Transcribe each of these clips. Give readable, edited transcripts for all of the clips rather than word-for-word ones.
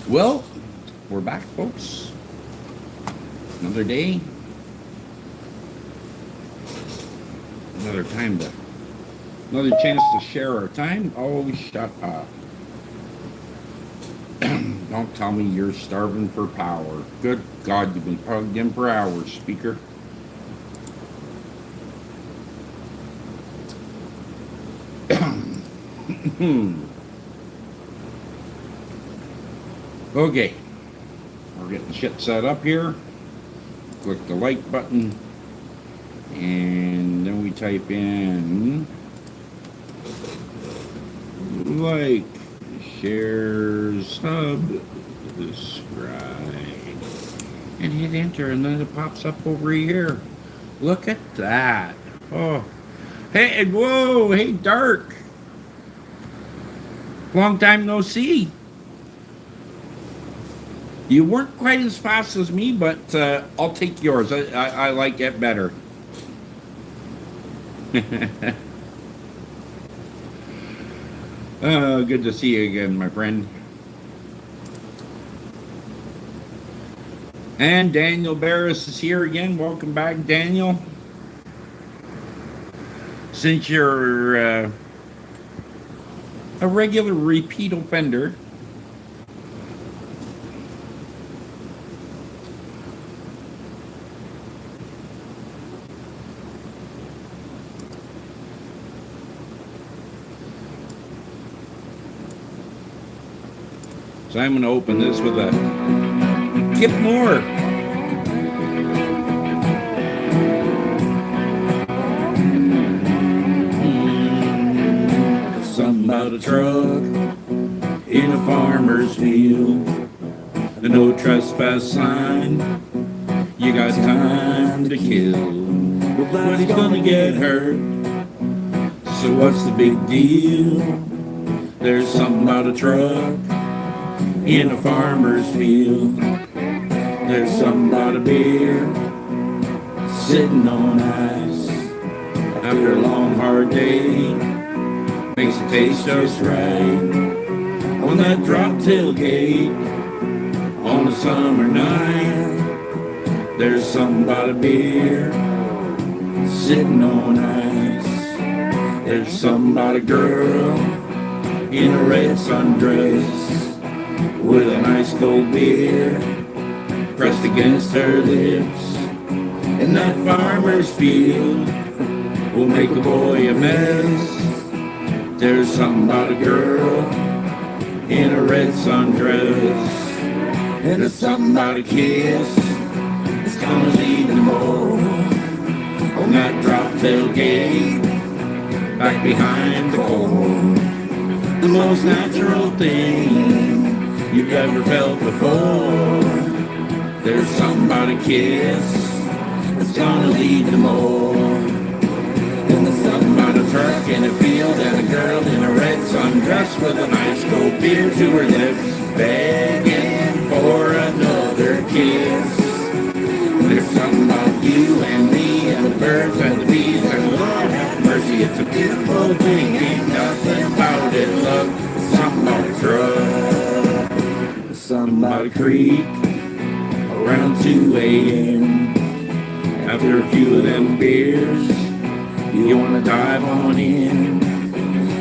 Well, we're back, folks. Another day, another time to, another chance to share our time. Oh, shut up. Don't tell me you're starving for power. Good God, you've been plugged in for hours, speaker. Okay, we're getting shit set up here. Click the like button, and then we type in like, share, subscribe, and hit enter, and then it pops up over here. Look at that. Oh, hey, whoa, hey, Dark. Long time no see. You weren't quite as fast as me, but I'll take yours. I like it better. Good to see you again, my friend. And Daniel Barris is here again. Welcome back, Daniel. Since you're a regular repeat offender, so I'm going to open this with a Kip Moore. Something about a truck in a farmer's field, a no trespass sign. You got time to kill, but he's gonna get hurt. So what's the big deal? There's something about a truck in a farmer's field. There's something about a beer sitting on ice after a long hard day. Makes it taste just right on that drop tailgate on a summer night. There's something about a beer sitting on ice. There's something about a girl in a red sundress with a nice cold beer pressed against her lips. And that farmer's field will make a boy a mess. There's something about a girl in a red sundress, and there's something about a kiss that's gonna lead them all on that drop tailgate back behind the corn. The most natural thing you've ever felt before. There's something about a kiss that's gonna lead them all. And there's something about a truck in a field and a girl in a red sundress with a nice cold beer to her lips, begging for another kiss. There's something about you and me and the birds and the bees and Lord have mercy, it's a beautiful thing. Ain't nothing about it, love. There's something about a truck. There's something about a creek around 2 a.m. After a few of them beers, you wanna dive on in.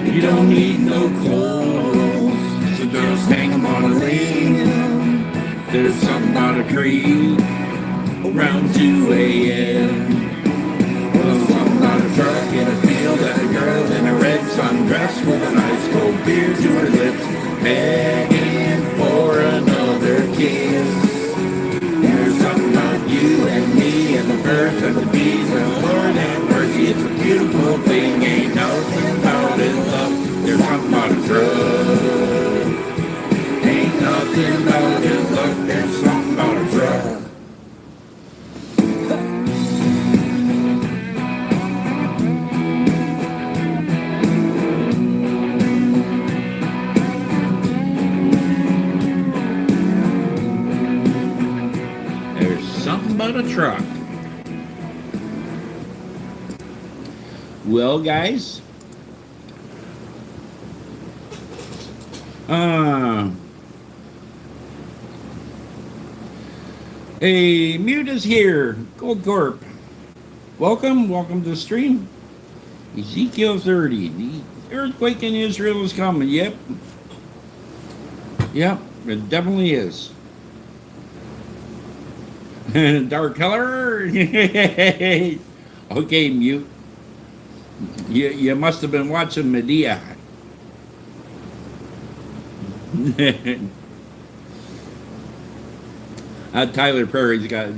You don't need no clothes, so just hang 'em on a limb. There's something about a creek around 2 a.m. Well, something about a truck in a field and a girl in a red sundress with a nice cold beer to her lips, begging for another kiss. There's something about you and me and the birds and the bees and Lord have mercy, it's a beautiful thing. Ain't nothing about it, love. There's something about a truck. Ain't nothing about it, love. There's something about a truck. A truck. Well, guys, Hey, Mute is here. Gold Corp. Welcome to the stream. Ezekiel 30. The earthquake in Israel is coming. Yep, it definitely is. Dark color. Okay, Mute. You must have been watching Medea. Tyler Perry's got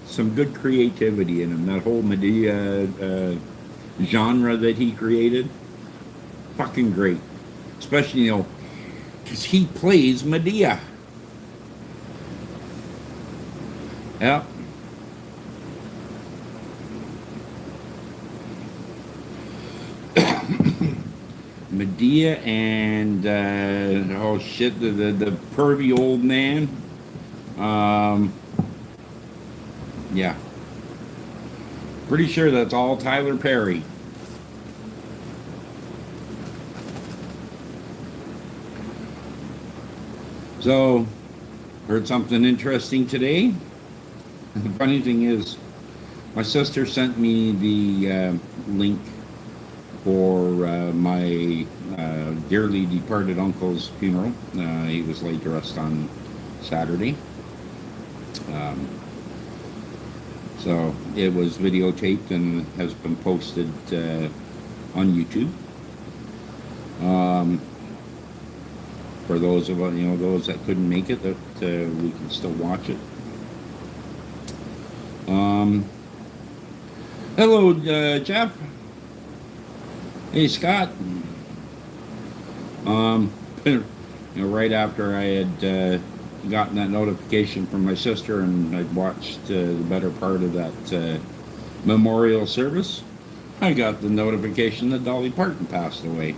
some good creativity in him. That whole Medea genre that he created, fucking great. Especially because he plays Medea. Yep. Medea and oh shit, the pervy old man. Yeah. Pretty sure that's all Tyler Perry. So, heard something interesting today. The funny thing is, my sister sent me the link for my dearly departed uncle's funeral. He was laid to rest on Saturday. So it was videotaped and has been posted on YouTube. For those of those that couldn't make it, that we can still watch it. Hello, Jeff. Hey, Scott. Right after I had gotten that notification from my sister and I'd watched the better part of that memorial service, I got the notification that Dolly Parton passed away.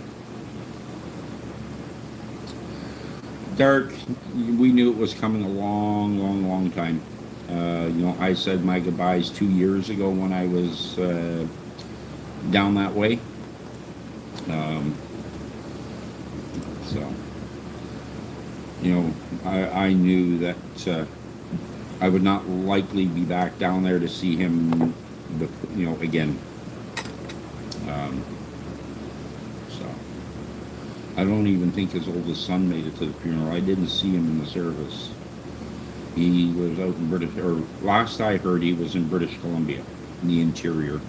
Dark, we knew it was coming a long time. I said my goodbyes 2 years ago when I was down that way. So, I knew that I would not likely be back down there to see him, again. So, I don't even think his oldest son made it to the funeral. I didn't see him in the service. He was out in British, or last I heard, he was in British Columbia, in the interior.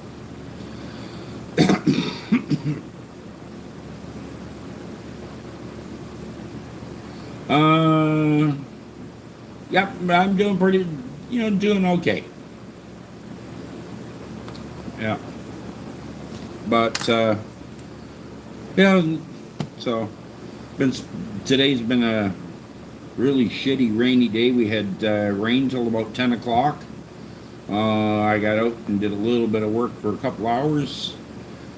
Yep, I'm doing pretty, doing okay. Yeah. But, so, today's been a really shitty rainy day. We had rain till about 10 o'clock. I got out and did a little bit of work for a couple hours,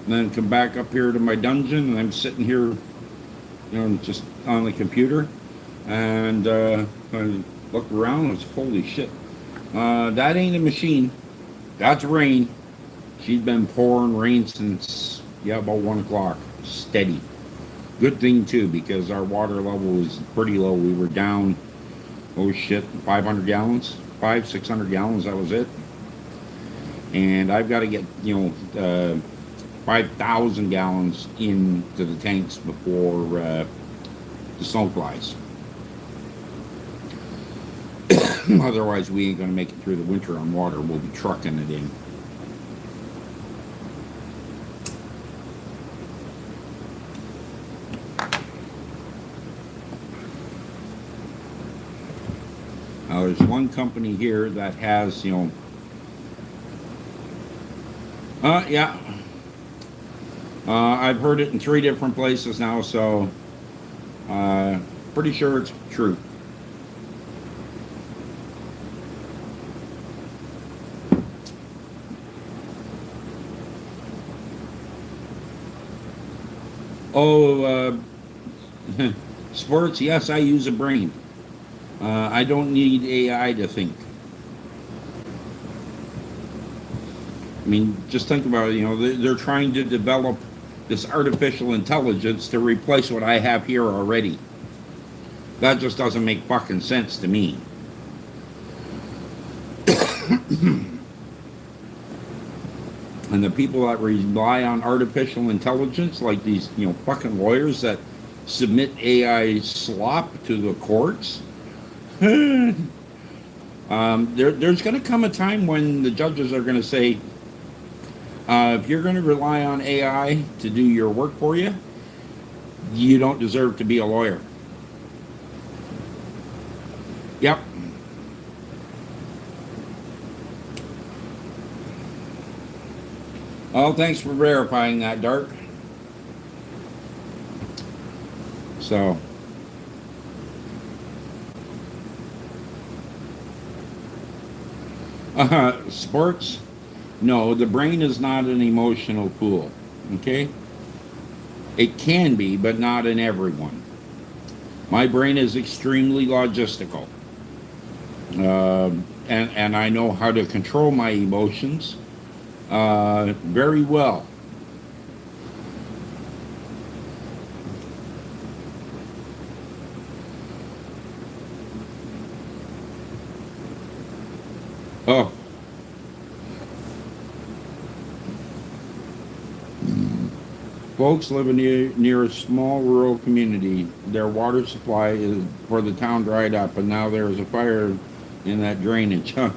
and then come back up here to my dungeon, and I'm sitting here, just on the computer, and I look around, and it's holy shit. That ain't a machine. That's rain. She's been pouring rain since, about 1 o'clock. Steady. Good thing, too, because our water level was pretty low. We were down, 500 gallons, 600 gallons, that was it. And I've got to get, 5,000 gallons into the tanks before the snow flies. Otherwise, we ain't going to make it through the winter on water. We'll be trucking it in. Now, there's one company here that has, yeah. I've heard it in 3 different places now, so pretty sure it's true. Oh, sports, yes, I use a brain. I don't need AI to think. I mean, just think about it. They're trying to develop this artificial intelligence to replace what I have here already. That just doesn't make fucking sense to me. And the people that rely on artificial intelligence, like these, fucking lawyers that submit AI slop to the courts, there's going to come a time when the judges are going to say, if you're going to rely on AI to do your work for you, you don't deserve to be a lawyer. Yep. Oh, thanks for verifying that, Dark. So, sports? No, the brain is not an emotional pool. Okay? It can be, but not in everyone. My brain is extremely logistical. And I know how to control my emotions very well. Oh, folks living near a small rural community. Their water supply is for the town dried up, and now there is a fire in that drainage. Huh?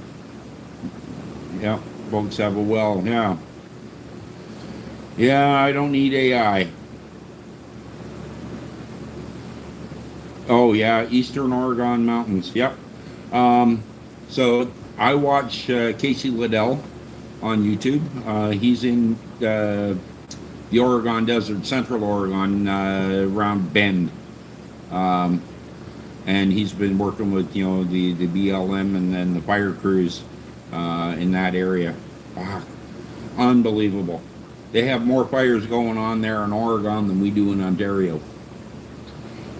Yeah, folks have a well. Yeah, yeah. I don't need AI. Oh yeah, Eastern Oregon mountains. Yep. So I watch Casey Liddell on YouTube. He's in the Oregon Desert, Central Oregon, around Bend, um, and he's been working with the BLM and then the fire crews in that area. Ah, unbelievable! They have more fires going on there in Oregon than we do in Ontario.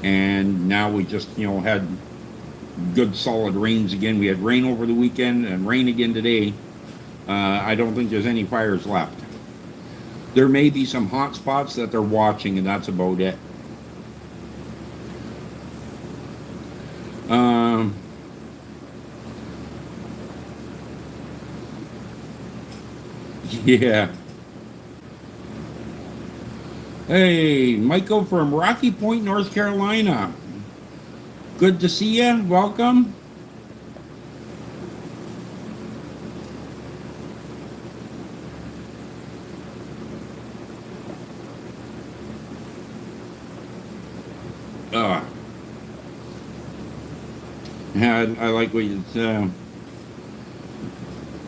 And now we just had good solid rains again. We had rain over the weekend and rain again today. I don't think there's any fires left. There may be some hot spots that they're watching, and that's about it. Um, yeah. Hey, Michael from Rocky Point, North Carolina. Good to see you. Welcome. Uh, yeah, I like what you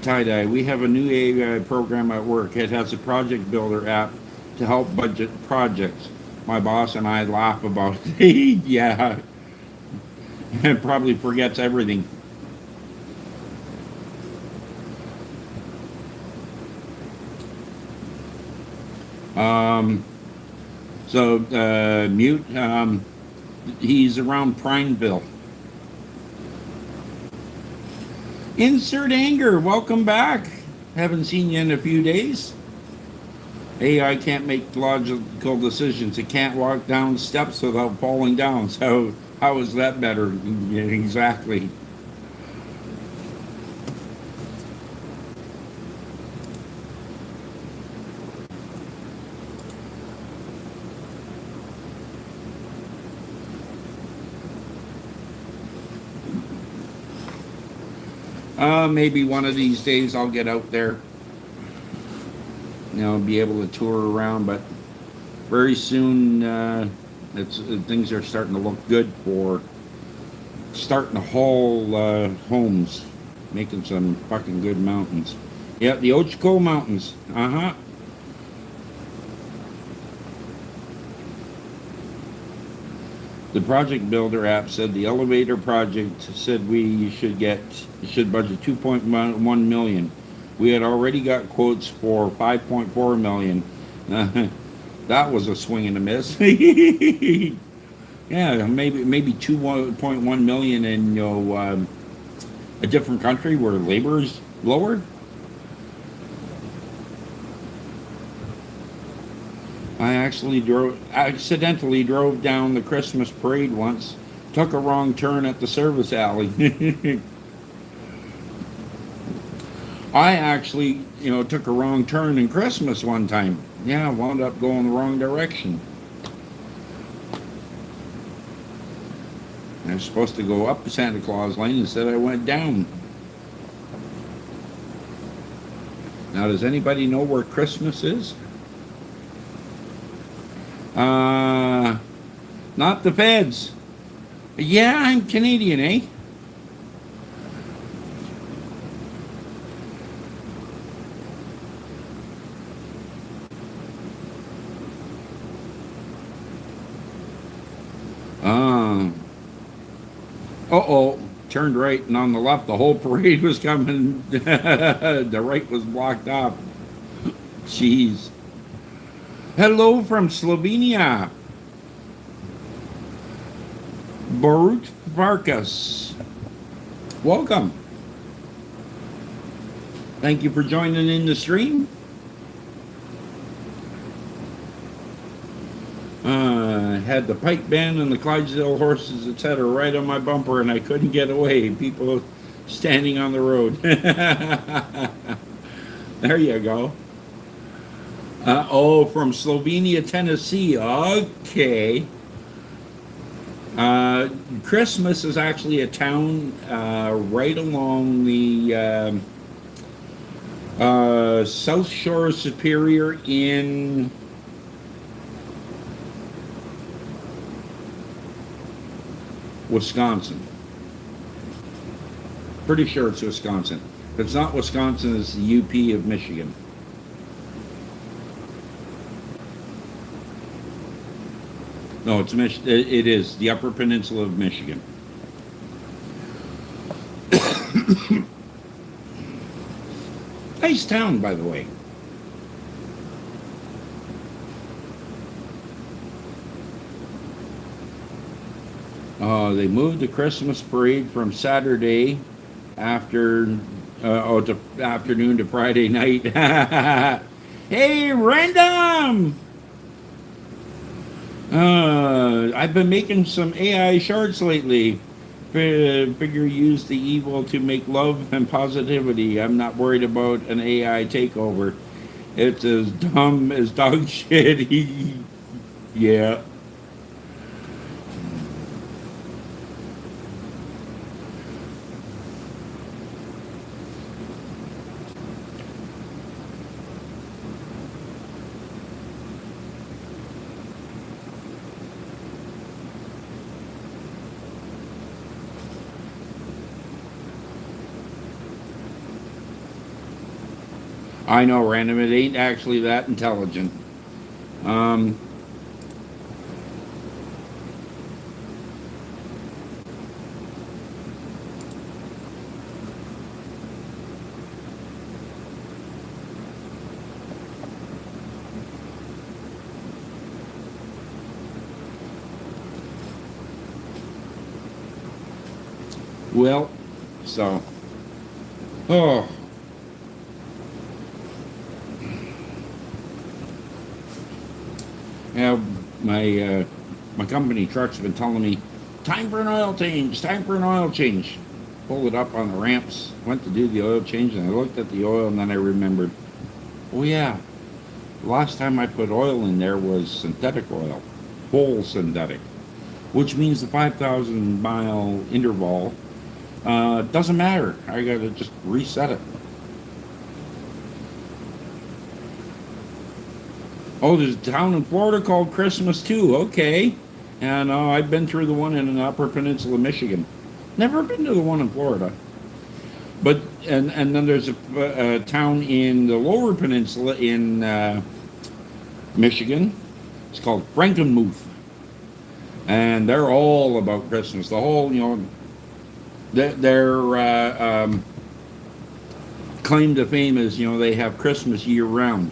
tie-dye. We have a new AI program at work. It has a project builder app to help budget projects. My boss and I laugh about it. Yeah, it probably forgets everything. Um, Mute, he's around Prineville. Insert anger, welcome back. Haven't seen you in a few days. AI can't make logical decisions. It can't walk down steps without falling down. So how is that better? Yeah, exactly. Maybe one of these days I'll get out there, be able to tour around. But very soon, things are starting to look good for starting to haul homes, making some fucking good mountains. Yeah, the Ochiko Mountains. Uh huh. The project builder app said the elevator project said we should budget 2.1 million. We had already got quotes for 5.4 million. That was a swing and a miss. Yeah, maybe 2.1 million in a different country where labor is lower. I accidentally drove down the Christmas parade once. Took a wrong turn at the service alley. I actually, took a wrong turn in Christmas one time. Yeah, wound up going the wrong direction. I was supposed to go up Santa Claus Lane, instead I went down. Now, does anybody know where Christmas is? Not the feds. Yeah, I'm Canadian, eh? Uh, uh-oh. Turned right, and on the left, the whole parade was coming. The right was blocked off. Jeez. Hello from Slovenia. Borut Varkas. Welcome. Thank you for joining in the stream. Had the pipe band and the Clydesdale horses, etc., right on my bumper, and I couldn't get away. People standing on the road. There you go. From Slovenia, Tennessee. Okay. Christmas is actually a town right along the South Shore of Superior in Wisconsin. Pretty sure it's Wisconsin. If it's not Wisconsin, it's the UP of Michigan. No, it is the Upper Peninsula of Michigan. Nice town, by the way. They moved the Christmas parade from Saturday afternoon to Friday night. Hey, random! I've been making some AI shorts lately. Figure use the evil to make love and positivity. I'm not worried about an AI takeover. It's as dumb as dog shit. Yeah. I know, random. It ain't actually that intelligent. Um, well, so. Oh. Yeah, my company truck's been telling me, time for an oil change, time for an oil change. Pulled it up on the ramps, went to do the oil change, and I looked at the oil, and then I remembered, oh yeah, the last time I put oil in there was synthetic oil, full synthetic, which means the 5,000 mile interval doesn't matter. I gotta just reset it. Oh, there's a town in Florida called Christmas too. Okay, and I've been through the one in the Upper Peninsula, Michigan. Never been to the one in Florida. But and then there's a town in the Lower Peninsula in Michigan. It's called Frankenmuth, and they're all about Christmas. The whole, their claim to fame is, they have Christmas year round.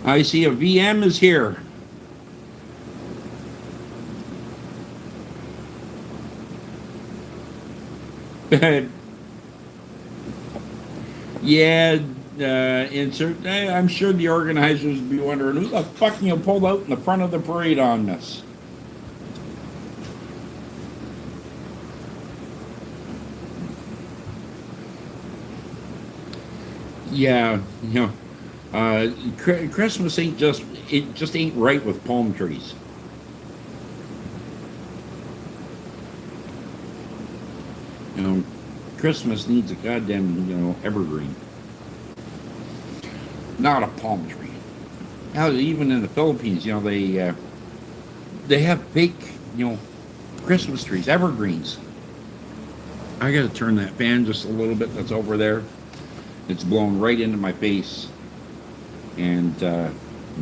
I see a VM is here. Yeah, insert. I'm sure the organizers would be wondering who the fuck pulled out in the front of the parade on this. Yeah, Christmas ain't just it just ain't right with palm trees. You know, Christmas needs a goddamn evergreen, not a palm tree. Now even in the Philippines, they have fake Christmas trees, evergreens. I got to turn that fan just a little bit that's over there. It's blowing right into my face and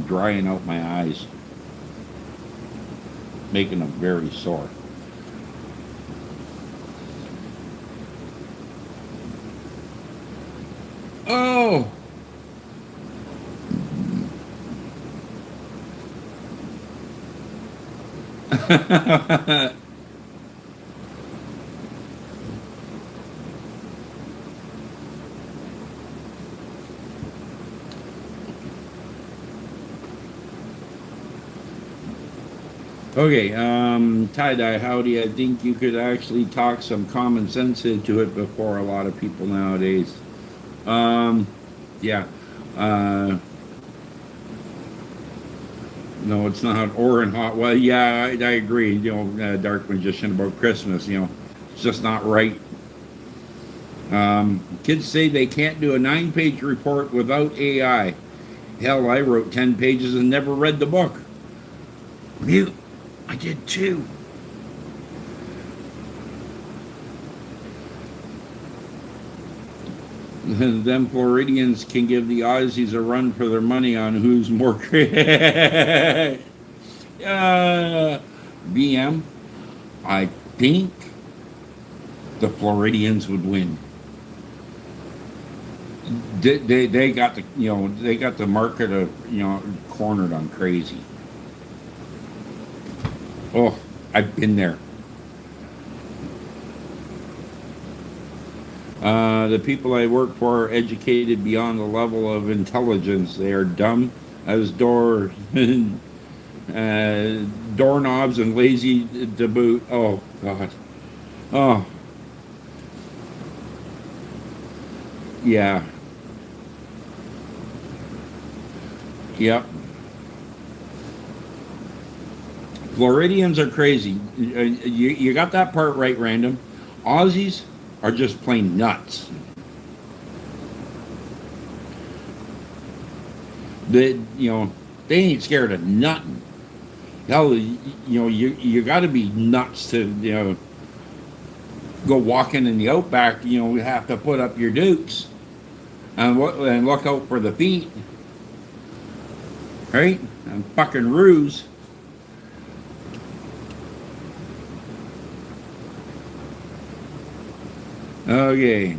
drying out my eyes, making them very sore. Oh! Okay, tie dye, howdy. I think you could actually talk some common sense into it before a lot of people nowadays. Um, yeah. Uh, no, it's not or in hot. Well, yeah, I agree. Dark Magician about Christmas. It's just not right. Kids say they can't do a 9-page report without AI. Hell, I wrote 10 pages and never read the book. Mute. I did too. Them Floridians can give the Aussies a run for their money on who's more creative. BM, I think the Floridians would win. They got the market of cornered on crazy. Oh, I've been there. The people I work for are educated beyond the level of intelligence. They are dumb as doorknobs and lazy to boot. Oh God. Oh yeah. Yep. Floridians are crazy. You got that part right, random. Aussies are just plain nuts. They ain't scared of nothing. Hell, you got to be nuts to go walking in the outback. You have to put up your dukes and look out for the feet, right? And fucking ruse. Okay.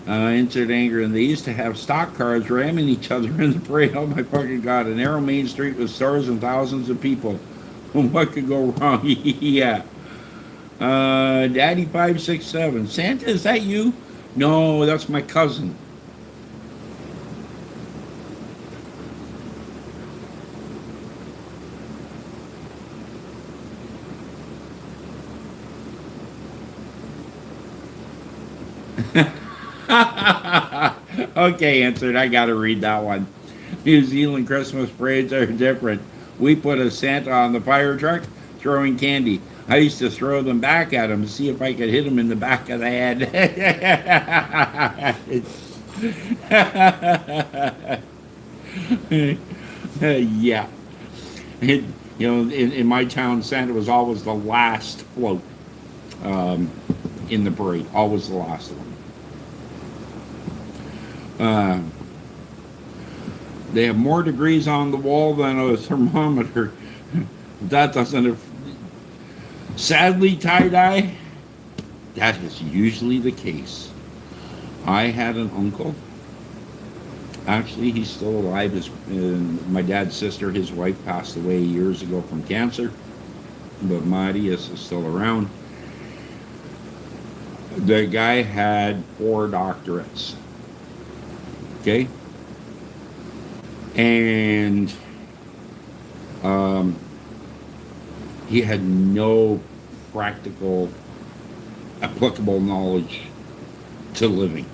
Insert anger, and they used to have stock cars ramming each other in the parade. Oh my fucking god! A narrow main street with stores and thousands of people. What could go wrong? Yeah. Daddy 567. Santa, is that you? No, that's my cousin. Okay, answered. I gotta read that one. New Zealand Christmas parades are different. We put a Santa on the fire truck throwing candy. I used to throw them back at him to see if I could hit him in the back of the head. Yeah. It, in my town, Santa was always the last float um, in the parade. Always the last one. Uh, they have more degrees on the wall than a thermometer. That doesn't. Sadly, tie dye, that is usually the case. I had an uncle. Actually, he's still alive. My dad's sister, his wife, passed away years ago from cancer, but Marty is still around. The guy had 4 doctorates. Okay? And um, he had no practical, applicable knowledge to living.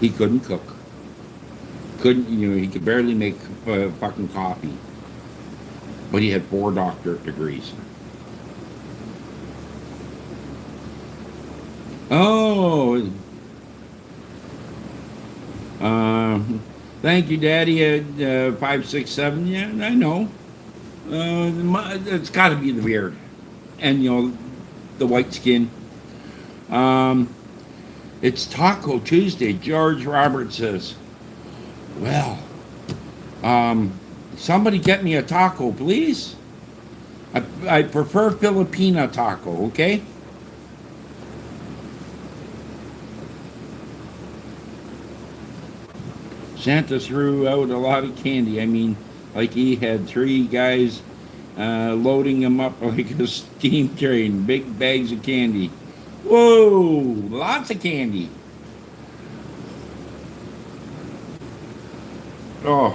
He couldn't cook. Couldn't, he could barely make fucking coffee. But he had 4 doctorate degrees. Oh, thank you, Daddy. At 567. Yeah, I know. It's got to be the beard, and the white skin. Um, it's Taco Tuesday. George Roberts says, "Well, somebody get me a taco, please. I prefer Filipina taco. Okay." Santa threw out a lot of candy. I mean, like he had 3 guys loading him up like a steam train, big bags of candy. Whoa, lots of candy. Oh,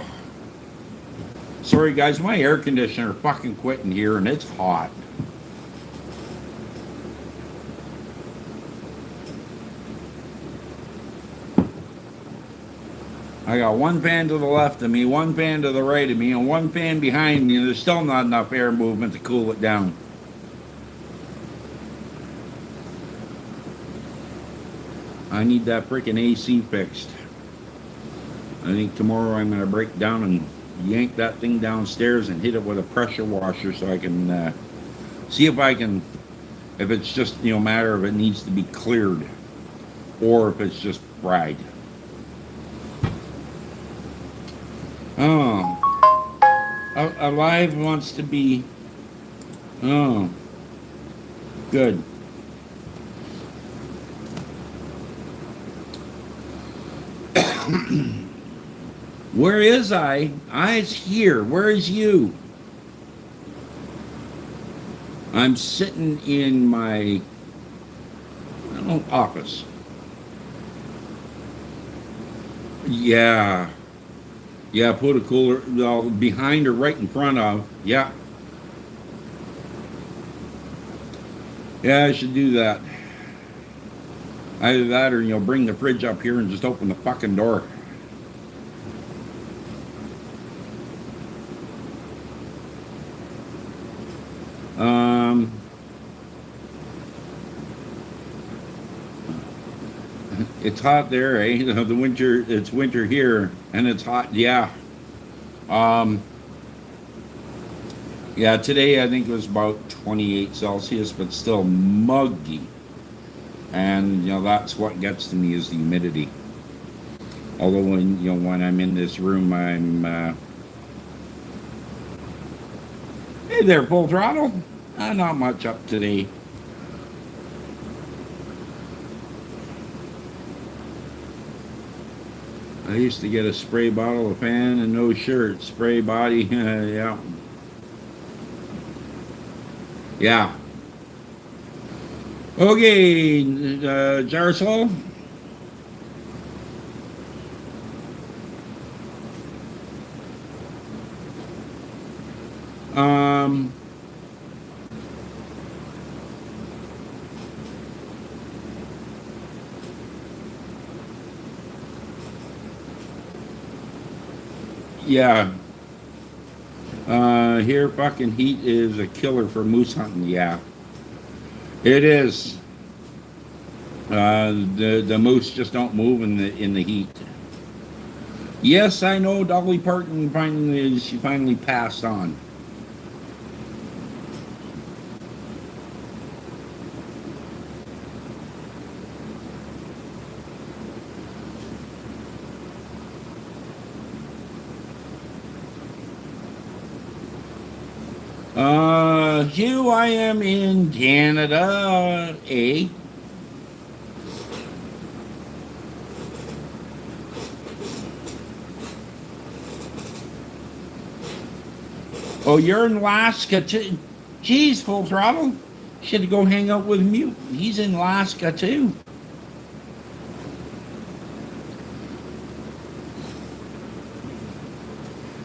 sorry guys, my air conditioner fucking quit in here and it's hot. I got 1 fan to the left of me, 1 fan to the right of me, and 1 fan behind me, and there's still not enough air movement to cool it down. I need that freaking AC fixed. I think tomorrow I'm going to break down and yank that thing downstairs and hit it with a pressure washer so I can see if I can, if it's just, matter of it needs to be cleared or if it's just fried. Oh, Alive wants to be, oh, good. Where is I? I's here. Where is you? I'm sitting in my office. Yeah. Yeah, put a cooler behind or right in front of. Yeah. Yeah, I should do that. Either that or, bring the fridge up here and just open the fucking door. It's hot there, eh? It's winter here, and it's hot. Yeah. Yeah, today I think it was about 28 Celsius, but still muggy. And, that's what gets to me is the humidity. Although when I'm in this room, I'm, hey there, Full Throttle. Not much up today. I used to get a spray bottle, a fan, and no shirt. Spray body, yeah. Yeah. Okay, Jarsol. Yeah. Here fucking heat is a killer for moose hunting. Yeah. It is. The moose just don't move in the heat. Yes, I know Dolly Parton finally passed on. Hugh, I am in Canada, eh? Oh, you're in Alaska too? Jeez, Full Throttle. Should go hang out with Mute. He's in Alaska too.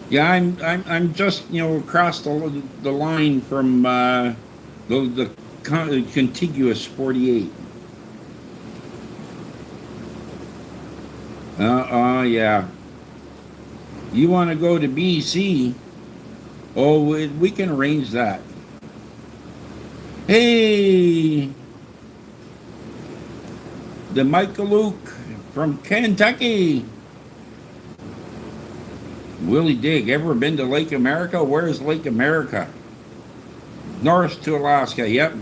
Yeah, I'm just across the line from the contiguous 48. Yeah. You want to go to BC? Oh, we can arrange that. Hey, the Michael Luke from Kentucky. Willie Dig, ever been to Lake America? Where's Lake America? North to Alaska. Yep.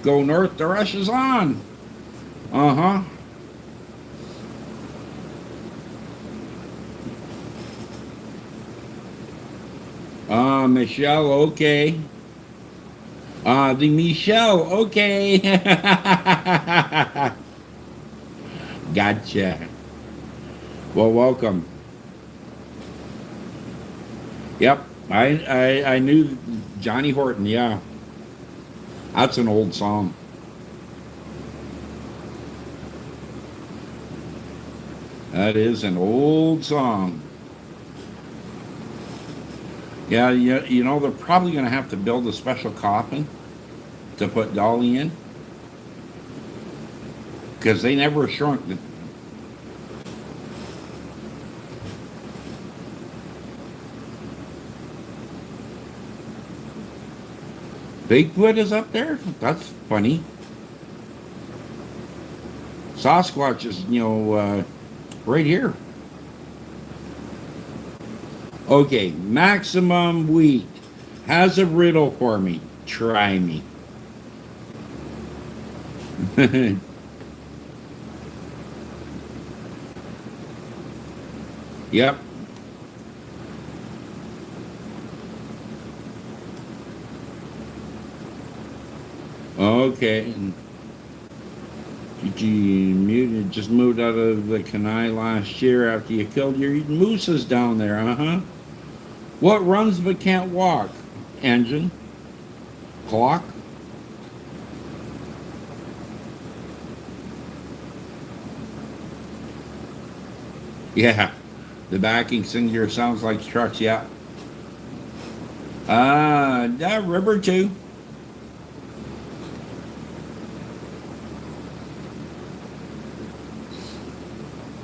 Go north, the rush is on. Uh huh. Michelle, okay. The Michelle, okay. Gotcha. Well, welcome. Yep, I knew Johnny Horton. Yeah, that's an old song. That is an old song. Yeah, you know they're probably going to have to build a special coffin to put Dolly in because they never shrunk. Bigfoot is up there. That's funny. Sasquatch is right here. Okay, Maximum Wheat has a riddle for me. Try me. Yep. Okay. You just moved out of the Kenai last year after you killed your mooses down there, uh-huh. What runs but can't walk? Engine? Clock? Yeah. The backing singer sounds like trucks, yeah. That river too.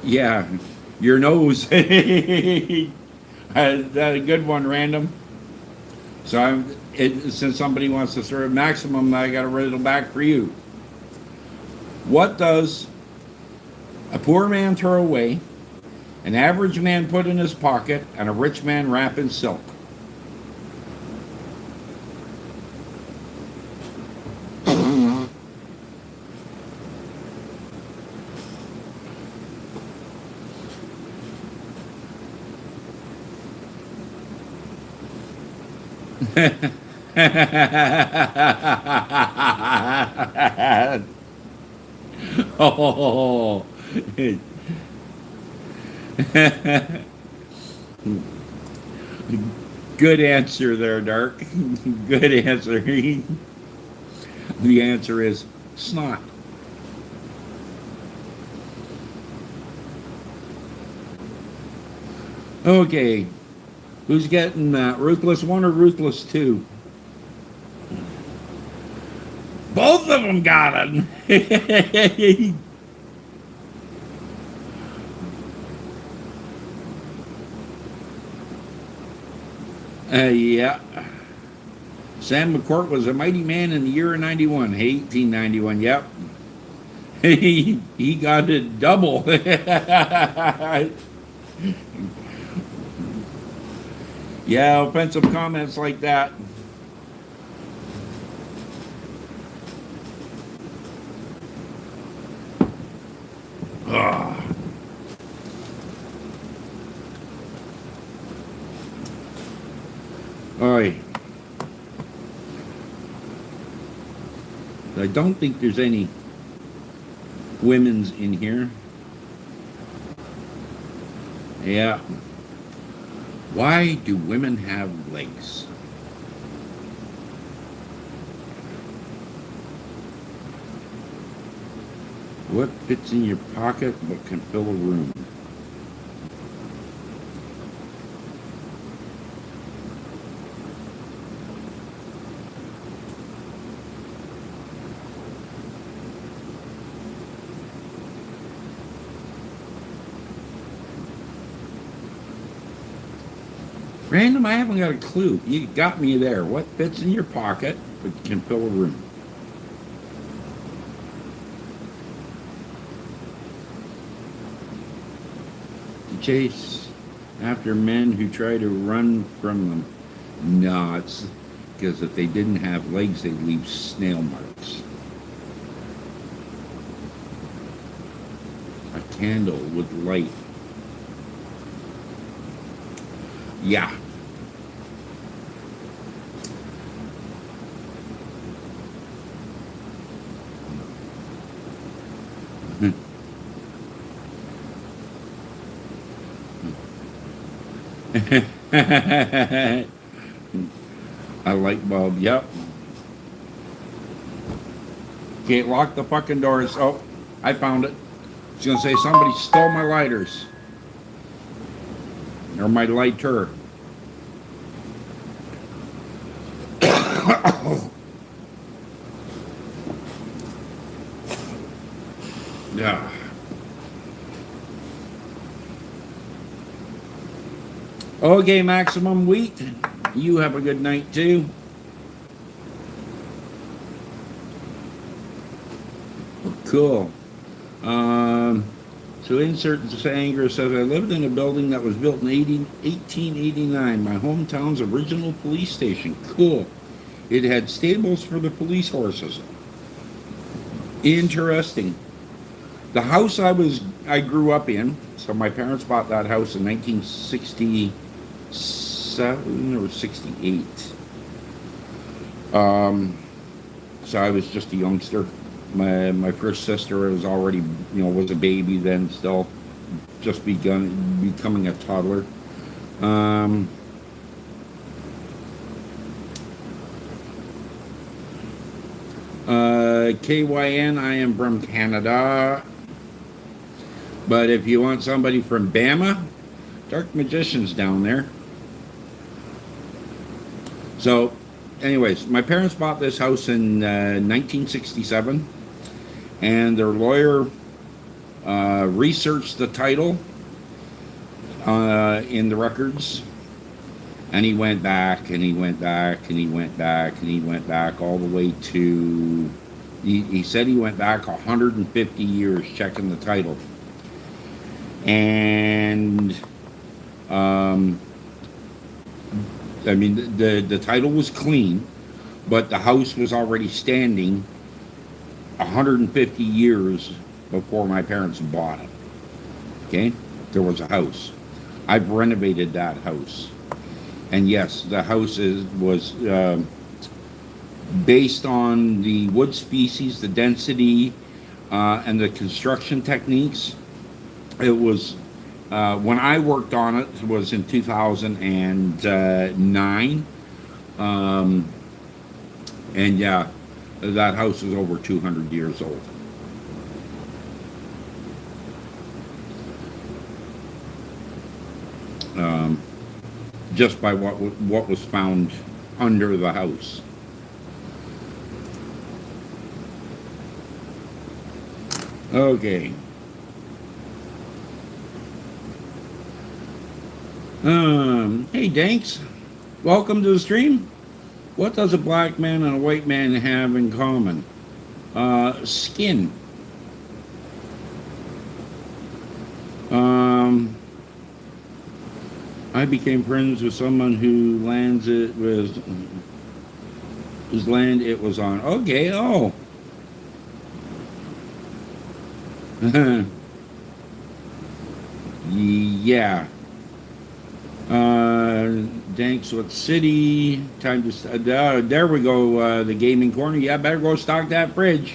Yeah, your nose. That's a good one, random. So since somebody wants to throw a maximum, I got a riddle back for you. What does a poor man throw away, an average man put in his pocket, and a rich man wrap in silk? Oh, good answer there, Dark. Good answer. The answer is snot. Okay, who's getting that? Ruthless 1 or Ruthless 2? Both of them got it. Yeah. Sam McCourt was a mighty man in the year of 91, 1891. Yep. He got it double. Yeah, offensive comments like that. Ugh. All right. I don't think there's any women's in here. Yeah. Why do women have legs? What fits in your pocket but can fill a room? Random, I haven't got a clue. You got me there. What fits in your pocket but can fill a room? To chase after men who try to run from them. No, it's because if they didn't have legs, they'd leave snail marks. A candle with light. Yeah. A light bulb, yep. Okay, lock the fucking doors. Oh, I found it. I was gonna say somebody stole my lighters. Or my lighter. Yeah. Okay, Maximum Wheat. You have a good night too. Cool. So insert anger says, I lived in a building that was built in 1889, my hometown's original police station. Cool. It had stables for the police horses. Interesting. The house I grew up in, so my parents bought that house in 1967 or 68. So I was just a youngster. My first sister was already, was a baby then, still just becoming a toddler. KYN, I am from Canada. But if you want somebody from Bama, Dark Magician's down there. So, anyways, my parents bought this house in 1967. And their lawyer researched the title in the records, and he went back and he went back and he went back and he went back all the way to, he said he went back 150 years checking the title. And the title was clean, but the house was already standing 150 years before my parents bought it. Okay? There was a house. I've renovated that house. And yes, the house was based on the wood species, the density, and the construction techniques. It was, when I worked on it, was in 2009. And yeah, that house is over 200 years old. Just by what was found under the house. Okay. Hey Danks, welcome to the stream. What does a black man and a white man have in common? Skin. I became friends with someone who lands it with whose land it was on. Okay, oh. Yeah. Danks, what city? Time to there we go. The gaming corner. Yeah, better go stock that fridge.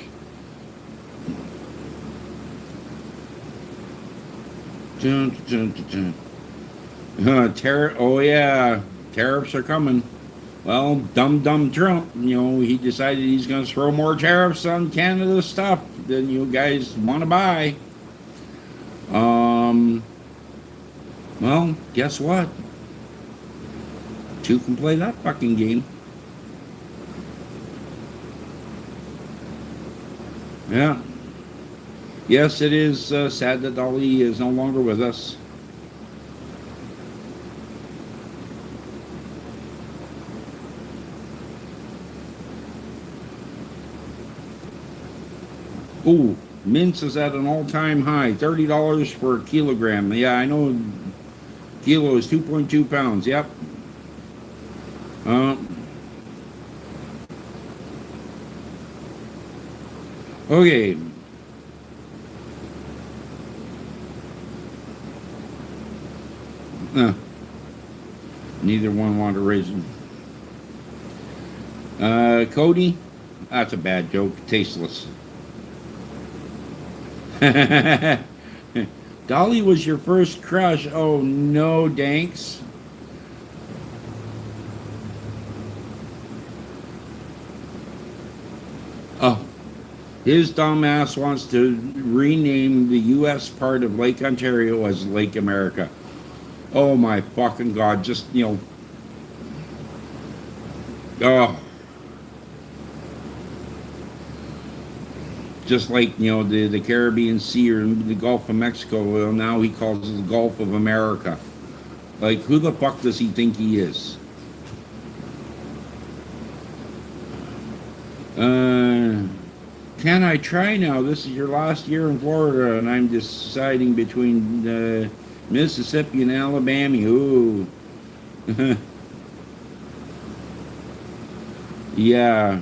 Oh yeah, tariffs are coming. Well, dumb Trump, he decided he's going to throw more tariffs on Canada stuff than you guys want to buy. Well, guess what? Two can play that fucking game. Yeah. Yes, it is sad that Dolly is no longer with us. Ooh, mince is at an all-time high, $30 for a kilogram. Yeah, I know. Kilo is 2.2 pounds. Yep. Uh, okay. Uh, Neither one want to raise them. Cody, that's a bad joke. Tasteless. Dolly was your first crush. Oh no, Danks. Oh, his dumbass wants to rename the U.S. part of Lake Ontario as Lake America. Oh my fucking god! Just oh, just like the Caribbean Sea or the Gulf of Mexico. Well, now he calls it the Gulf of America. Like, who the fuck does he think he is? Uh, can I try now? This is your last year in Florida, and I'm deciding between Mississippi and Alabama. Ooh. Yeah.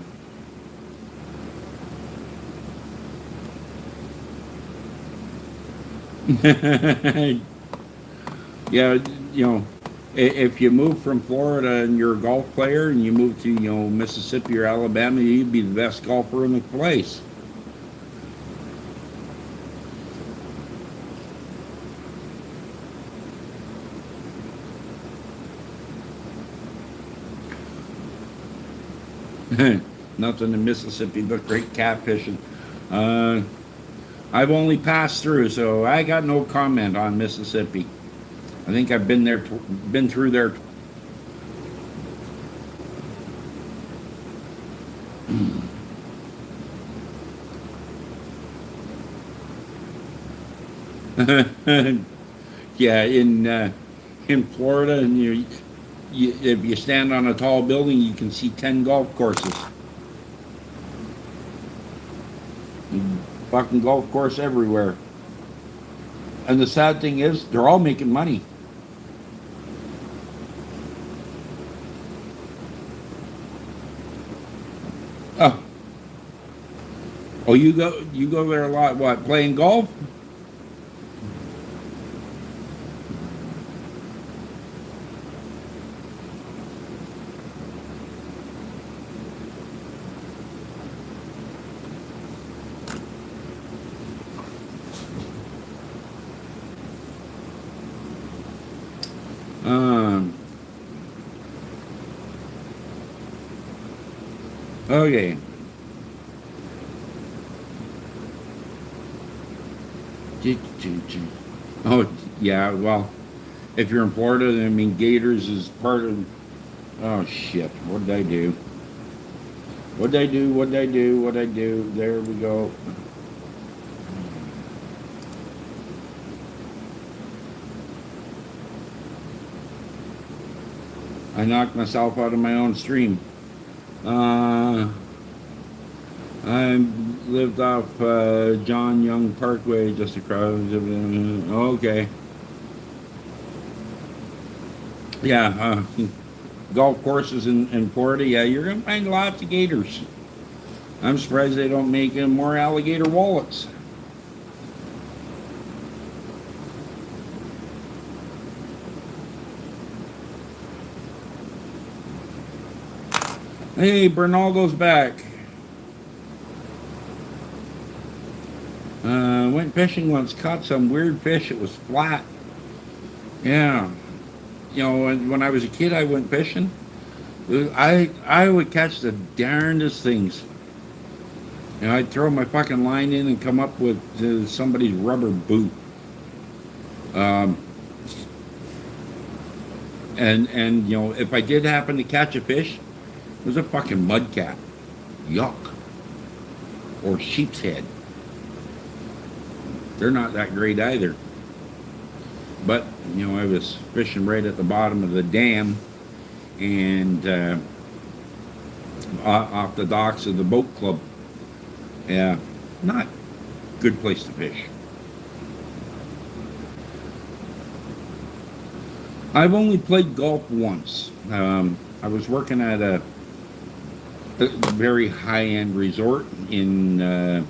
Yeah, if you move from Florida and you're a golf player and you move to, Mississippi or Alabama, you'd be the best golfer in the place. Nothing in Mississippi but great catfishing. Uh, I've only passed through, so I got no comment on Mississippi. I think I've been there, been through there. Yeah, in Florida, and if you stand on a tall building, you can see 10 golf courses. Fucking golf course everywhere. And the sad thing is, they're all making money. Oh, oh, you go there a lot. What, playing golf? Um, okay. Oh, yeah. Well, if you're in Florida, I mean, Gators is part of. Oh shit! What did I do? What did I do? What did I do? What did I do? There we go. I knocked myself out of my own stream. Uh, I lived off John Young Parkway, just across. Okay. Yeah. Golf courses in Florida. Yeah, you're gonna find lots of gators. I'm surprised they don't make more alligator wallets. Hey, Bernaldo's back. Went fishing once, caught some weird fish. It was flat. Yeah. When I was a kid, I went fishing. I would catch the darndest things. I'd throw my fucking line in and come up with somebody's rubber boot. Um, and if I did happen to catch a fish, it was a fucking mudcat. Yuck. Or sheep's head. They're not that great either. But, I was fishing right at the bottom of the dam and off the docks of the boat club. Yeah, not Good place to fish. I've only played golf once. I was working at a very high-end resort in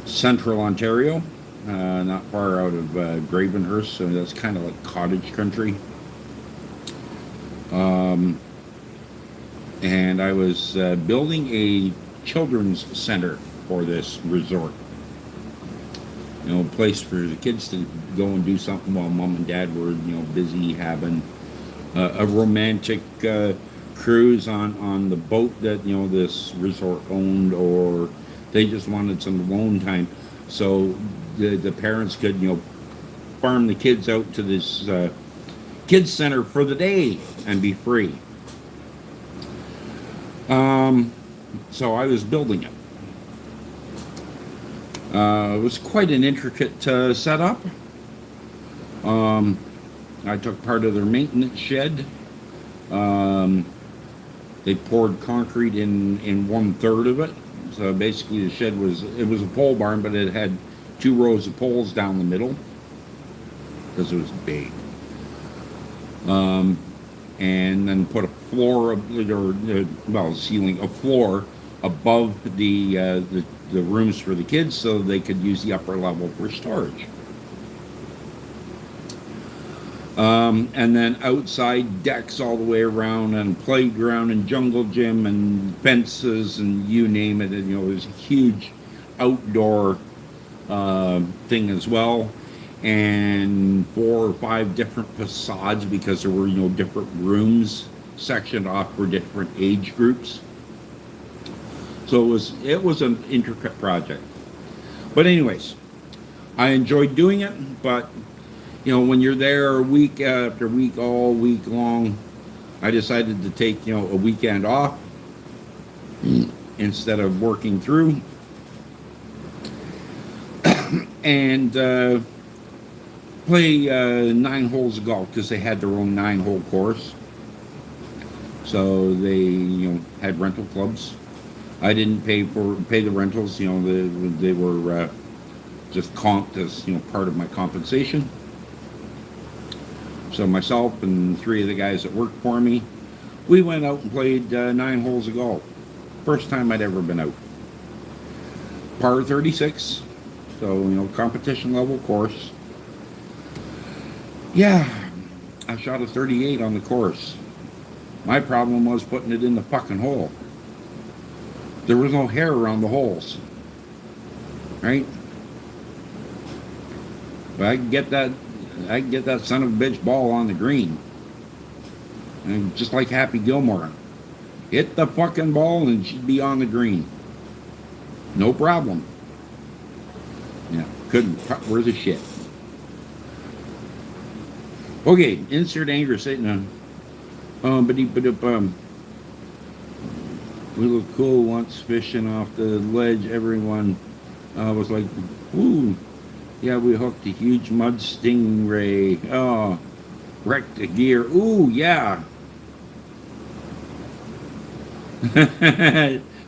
central Ontario, not far out of Gravenhurst, so that's kind of like cottage country. And I was building a children's center for this resort. You know, a place for the kids to go and do something while mom and dad were, busy having a romantic cruise on the boat that, this resort owned, or they just wanted some alone time. So the parents could, farm the kids out to this kids center for the day and be free. So I was building it. It was quite an intricate setup. I took part of their maintenance shed. They poured concrete in 1/3 of it. So basically the shed was a pole barn, but it had 2 rows of poles down the middle because it was big. And then put a floor ceiling, a floor above the rooms for the kids, so they could use the upper level for storage. And then outside decks all the way around, and playground and jungle gym and fences and you name it. And, it was a huge outdoor thing as well. And 4 or 5 different facades, because there were, different rooms sectioned off for different age groups. So it was an intricate project. But anyways, I enjoyed doing it, but when you're there week after week, all week long, I decided to take, a weekend off instead of working through. And play 9 holes of golf, because they had their own 9-hole course. So they, had rental clubs. I didn't pay the rentals. They were just comped as, part of my compensation. So myself and 3 of the guys that worked for me, we went out and played 9 holes of golf. First time I'd ever been out. Par 36, so competition level course. Yeah, I shot a 38 on the course. My problem was putting it in the fucking hole. There was no hair around the holes, right? But I can get that son of a bitch ball on the green. And just like Happy Gilmore, hit the fucking ball and she'd be on the green. No problem. Yeah, couldn't cut worth a shit. Okay, insert anger Satan. We looked cool once fishing off the ledge. Everyone was like, ooh. Yeah, we hooked a huge mud stingray. Oh, wrecked the gear. Ooh, yeah.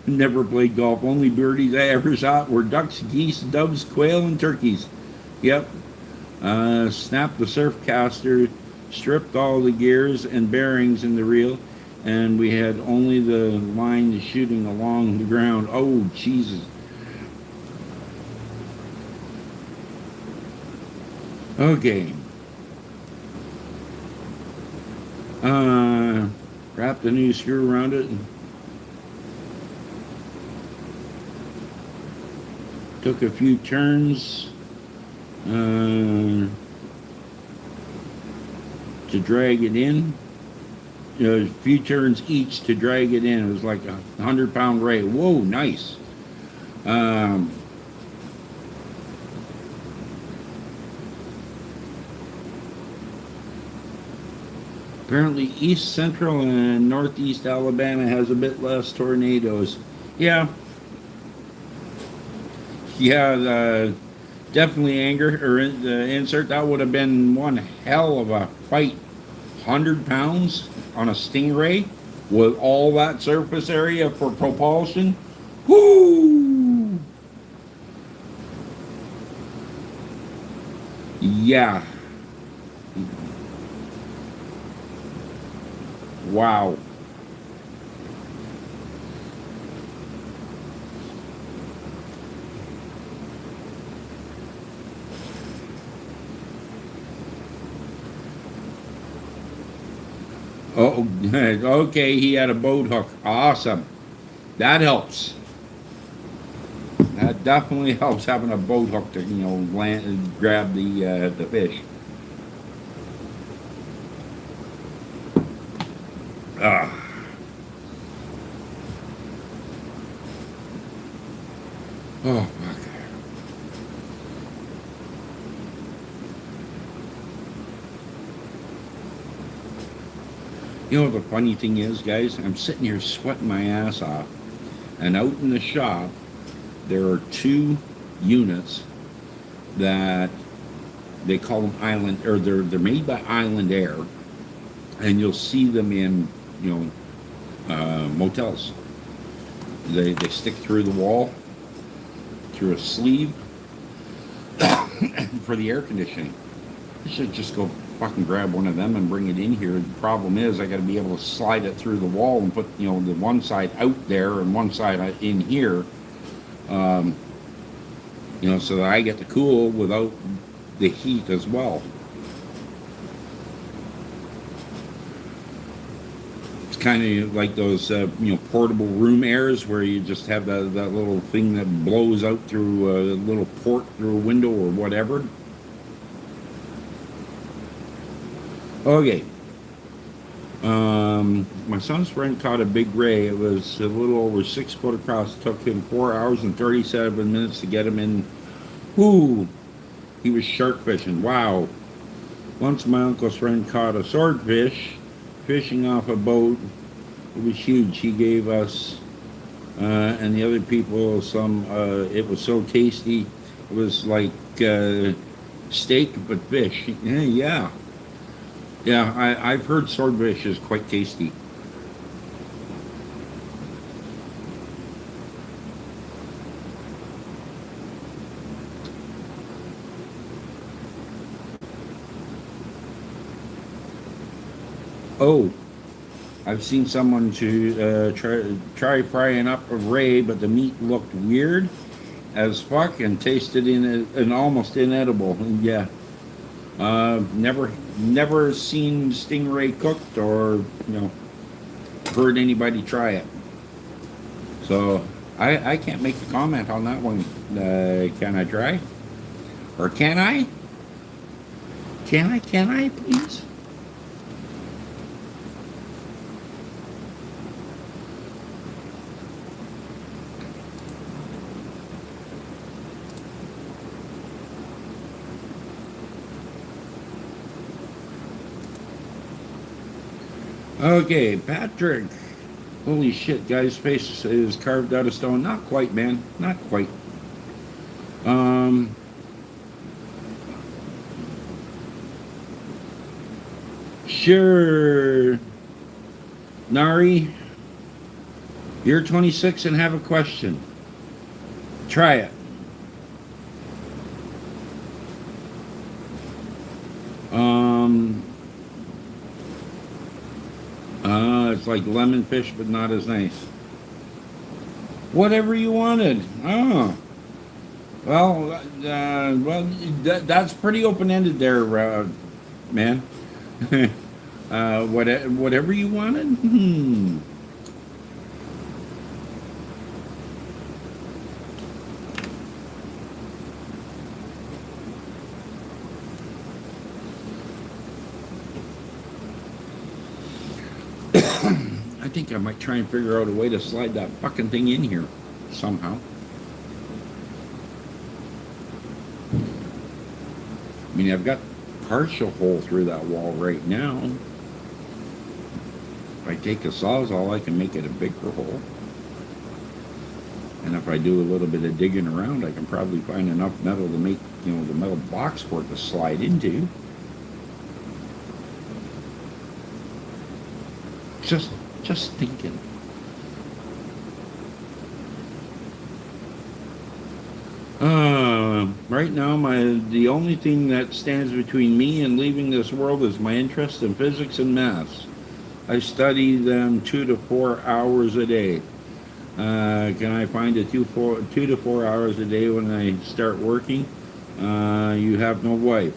Never played golf. Only birdies I ever shot were ducks, geese, doves, quail, and turkeys. Yep. Snapped the surf caster, stripped all the gears and bearings in the reel, and we had only the line shooting along the ground. Oh, Jesus. Okay. Wrapped a new screw around it. Took a few turns to drag it in. A few turns each to drag it in. It was like a 100-pound ray. Whoa, nice. Apparently east central and northeast Alabama has a bit less tornadoes. Yeah, definitely anger, or the insert. That would have been one hell of a fight. 100 pounds on a Stingray with all that surface area for propulsion. Whoo! Yeah. Wow. Oh, okay. He had a boat hook. Awesome. That helps. That definitely helps having a boat hook to land, grab the fish. Ah. Oh fuck. You know what the funny thing is, guys? I'm sitting here sweating my ass off, and out in the shop there are two units that they call them Island, or they're made by Island Air, and you'll see them in motels. They stick through the wall, through a sleeve for the air conditioning. I should just go fucking grab one of them and bring it in here. The problem is I got to be able to slide it through the wall and put the one side out there and one side in here, um, so that I get to cool without the heat as well. It's kind of like those portable room airs where you just have that little thing that blows out through a little port through a window or whatever. Okay. My son's friend caught a big ray. It was a little over 6 foot across. It took him 4 hours and 37 minutes to get him in. Ooh, he was shark fishing. Wow. Once my uncle's friend caught a swordfish fishing off a boat. It was huge. He gave us and the other people some. It was so tasty. It was like steak but fish. Yeah. Yeah, I've heard swordfish is quite tasty. Oh, I've seen someone to try frying up a ray, but the meat looked weird as fuck and tasted and almost inedible. Yeah, never seen stingray cooked or heard anybody try it. So I can't make a comment on that one. Can I try? Or can I? Can I? Can I please? Okay, Patrick. Holy shit, guy's face is carved out of stone. Not quite, man. Not quite. Um, sure. Nari, you're 26 and have a question. Try it. Um, it's like lemon fish, but not as nice. Whatever you wanted. Oh, well, that's pretty open-ended there, man. Whatever you wanted. Hmm. I think I might try and figure out a way to slide that fucking thing in here somehow. I mean, I've got partial hole through that wall right now. If I take a sawzall, I can make it a bigger hole. And if I do a little bit of digging around, I can probably find enough metal to make, the metal box for it to slide into. Just thinking. Right now, the only thing that stands between me and leaving this world is my interest in physics and maths. I study them 2 to 4 hours a day. Can I find 2 to 4 hours a day when I start working? You have no wife.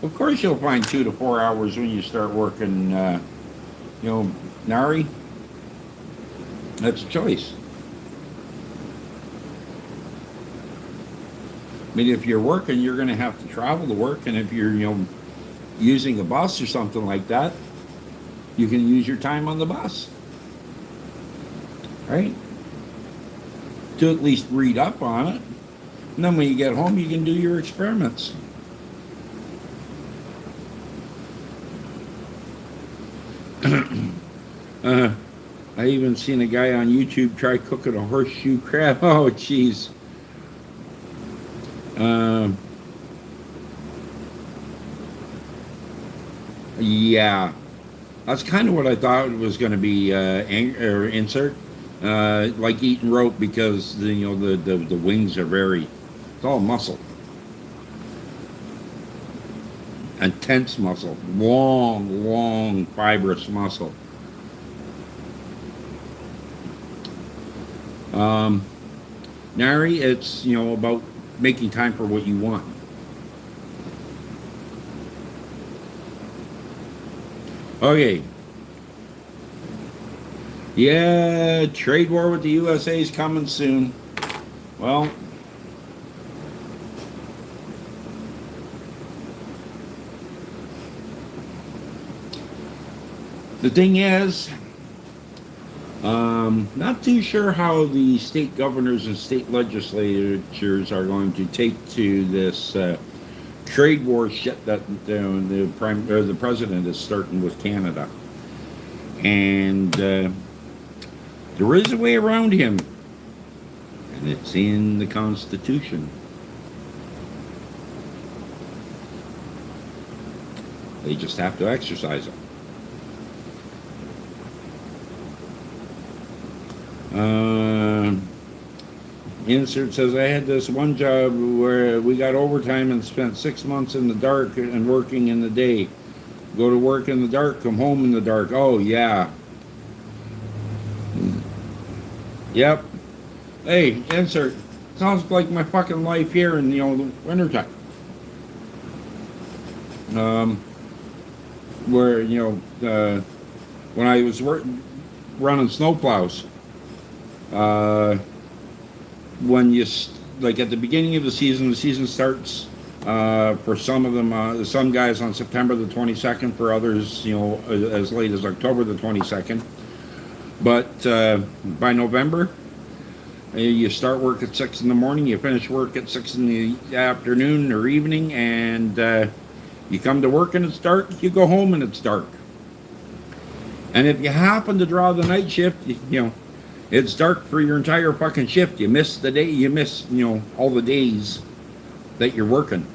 Of course, you'll find 2 to 4 hours when you start working. Nari, that's a choice. I mean, if you're working, you're going to have to travel to work, and if you're, using a bus or something like that, you can use your time on the bus, right? To at least read up on it. And then when you get home, you can do your experiments. I even seen a guy on YouTube try cooking a horseshoe crab. Oh, jeez. Yeah, that's kind of what I thought it was going to be. Or insert, like eating rope, because the wings are it's all muscle, intense muscle, long fibrous muscle. Nary, it's about making time for what you want. Okay. Yeah, trade war with the USA is coming soon. Well, the thing is, not too sure how the state governors and state legislatures are going to take to this trade war shit that the president is starting with Canada, and there is a way around him, and it's in the Constitution. They just have to exercise it. Insert says, I had this one job where we got overtime and spent 6 months in the dark and working in the day. Go to work in the dark, come home in the dark. Oh, yeah. Yep. Hey, insert. Sounds like my fucking life here in, the wintertime. Where, when I was running snowplows, when you like at the beginning of the season starts for some of them, some guys on September the 22nd, for others as late as October the 22nd, but by November you start work at 6 in the morning, you finish work at 6 in the afternoon or evening, and you come to work and it's dark, you go home and it's dark. And if you happen to draw the night shift, it's dark for your entire fucking shift. You miss the day. You miss, all the days that you're working.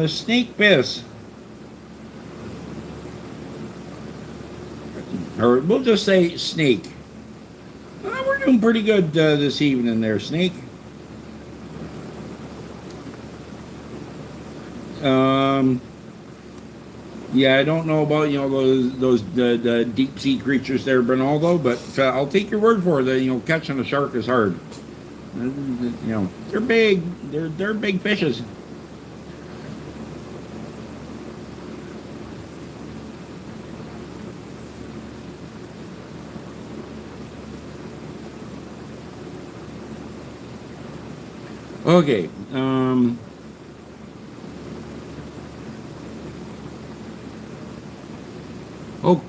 Snake piss. Or we'll just say snake. We're doing pretty good this evening there, Snake. Yeah, I don't know about those the deep sea creatures there, Bernaldo, but I'll take your word for it that catching a shark is hard. They're big. They're big fishes. Okay. Oh,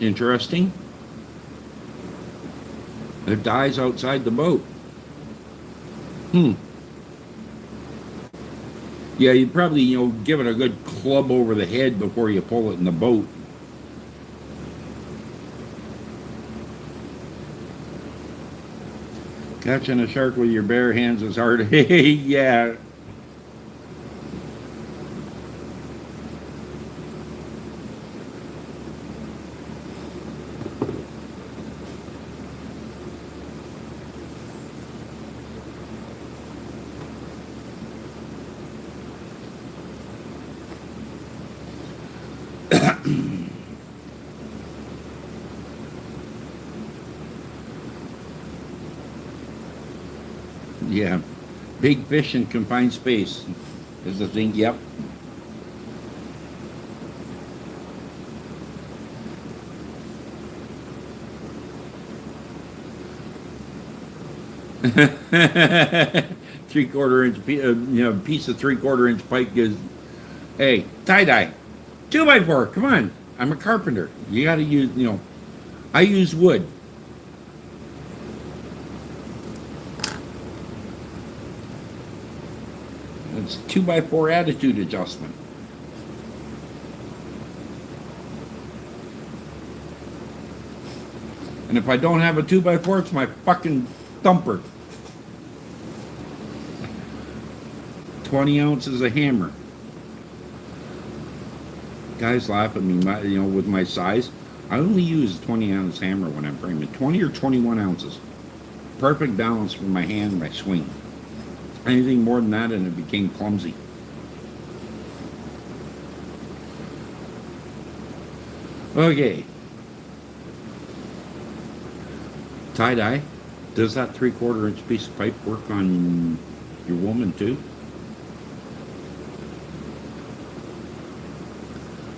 interesting. It dies outside the boat. Yeah, you'd probably, give it a good club over the head before you pull it in the boat. Catching a shark with your bare hands is hard. Yeah. Yeah. Big fish in confined space is the thing. Yep. Three-quarter inch, piece of three-quarter inch pipe gives. Hey, tie dye, 2x4. Come on, I'm a carpenter. You got to use, I use wood. It's 2x4 attitude adjustment. And if I don't have a 2x4, it's my fucking thumper. 20 ounces of hammer. Guys laugh at me, with my size. I only use a 20-ounce hammer when I'm framing. 20 or 21 ounces. Perfect balance for my hand and my swing. Anything more than that and it became clumsy. Okay. Tie-dye. Does that three-quarter inch piece of pipe work on your woman too?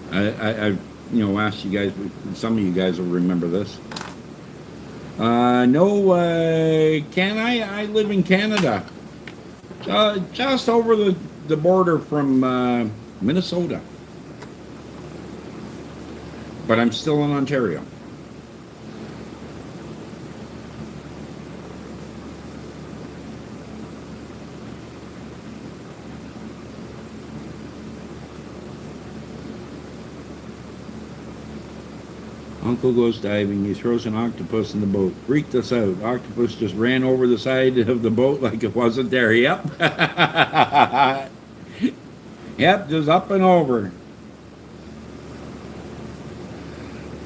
I asked you guys, some of you guys will remember this. No, can I? I live in Canada. Just over the border from Minnesota. But I'm still in Ontario. Uncle goes diving. He throws an octopus in the boat. Freaked us out. Octopus just ran over the side of the boat like it wasn't there. Yep. Yep, just up and over.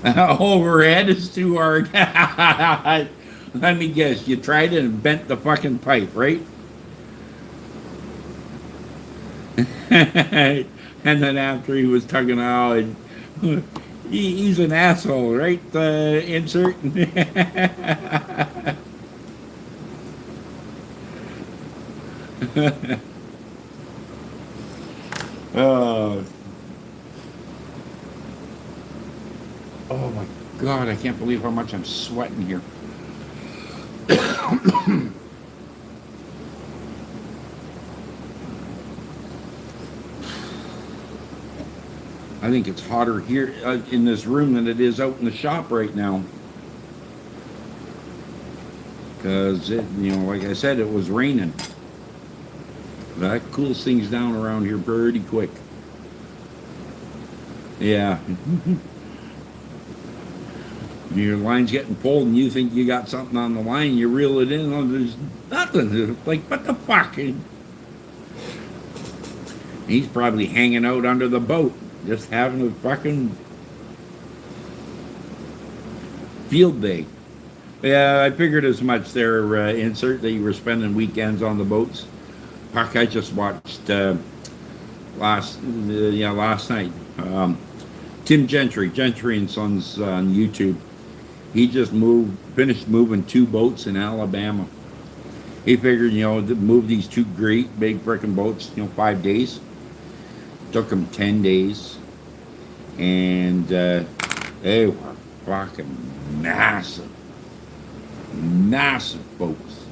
Overhead is too hard. Let me guess. You tried it and bent the fucking pipe, right? And then after he was tugging out, he's an asshole, right? Insert. Oh. Oh my God, I can't believe how much I'm sweating here. I think it's hotter here in this room than it is out in the shop right now. Because, like I said, it was raining. That cools things down around here pretty quick. Yeah. Your line's getting pulled and you think you got something on the line, you reel it in, and there's nothing. It's like, what the fuck? He's probably hanging out under the boat, just having a fucking field day. Yeah, I figured as much there, insert that you were spending weekends on the boats. Fuck, I just watched last night. Tim Gentry and Sons on YouTube. He just finished moving 2 boats in Alabama. He figured, to move these 2 great big frickin' boats, 5 days. Took him 10 days. And they were fucking massive boats.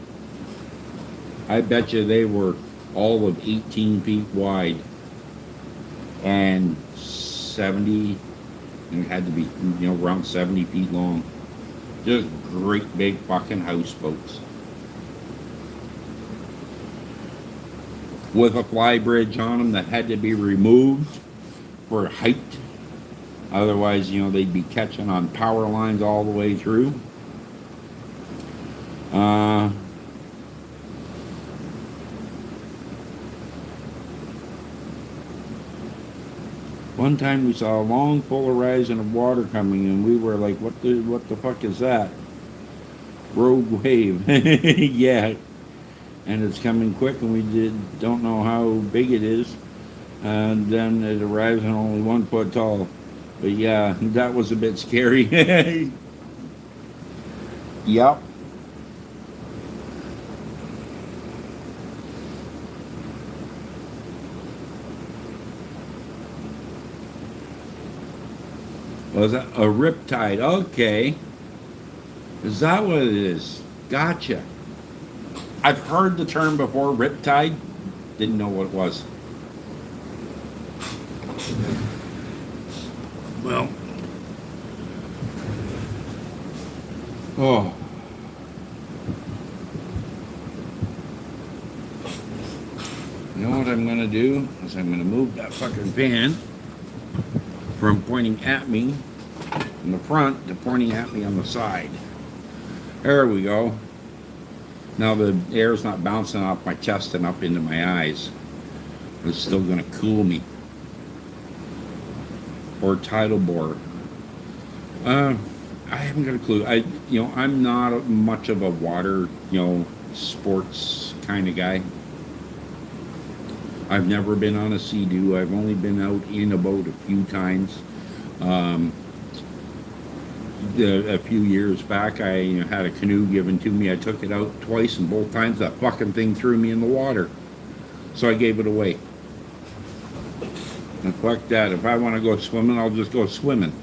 I bet you they were all of 18 feet wide and 70, and it had to be, around 70 feet long. Just great big fucking houseboats. With a fly bridge on them that had to be removed for height. Otherwise, they'd be catching on power lines all the way through. One time we saw a long full horizon of water coming and we were like, what the fuck is that? Rogue wave. Yeah. And it's coming quick and we don't know how big it is. And then it arrives and only 1 foot tall. But yeah, that was a bit scary. Yep. Was that a riptide? Okay. Is that what it is? Gotcha. I've heard the term before, riptide. Didn't know what it was. Well, oh. You know what I'm going to do? Is I'm going to move that fucking fan from pointing at me in the front to pointing at me on the side. There we go. Now the air's not bouncing off my chest and up into my eyes. It's still going to cool me. Or tidal bore. I haven't got a clue. I'm not much of a water, sports kind of guy. I've never been on a Sea-Doo. I've only been out in a boat a few times. A few years back, I had a canoe given to me. I took it out twice, and both times that fucking thing threw me in the water. So I gave it away. And fuck that. If I want to go swimming, I'll just go swimming.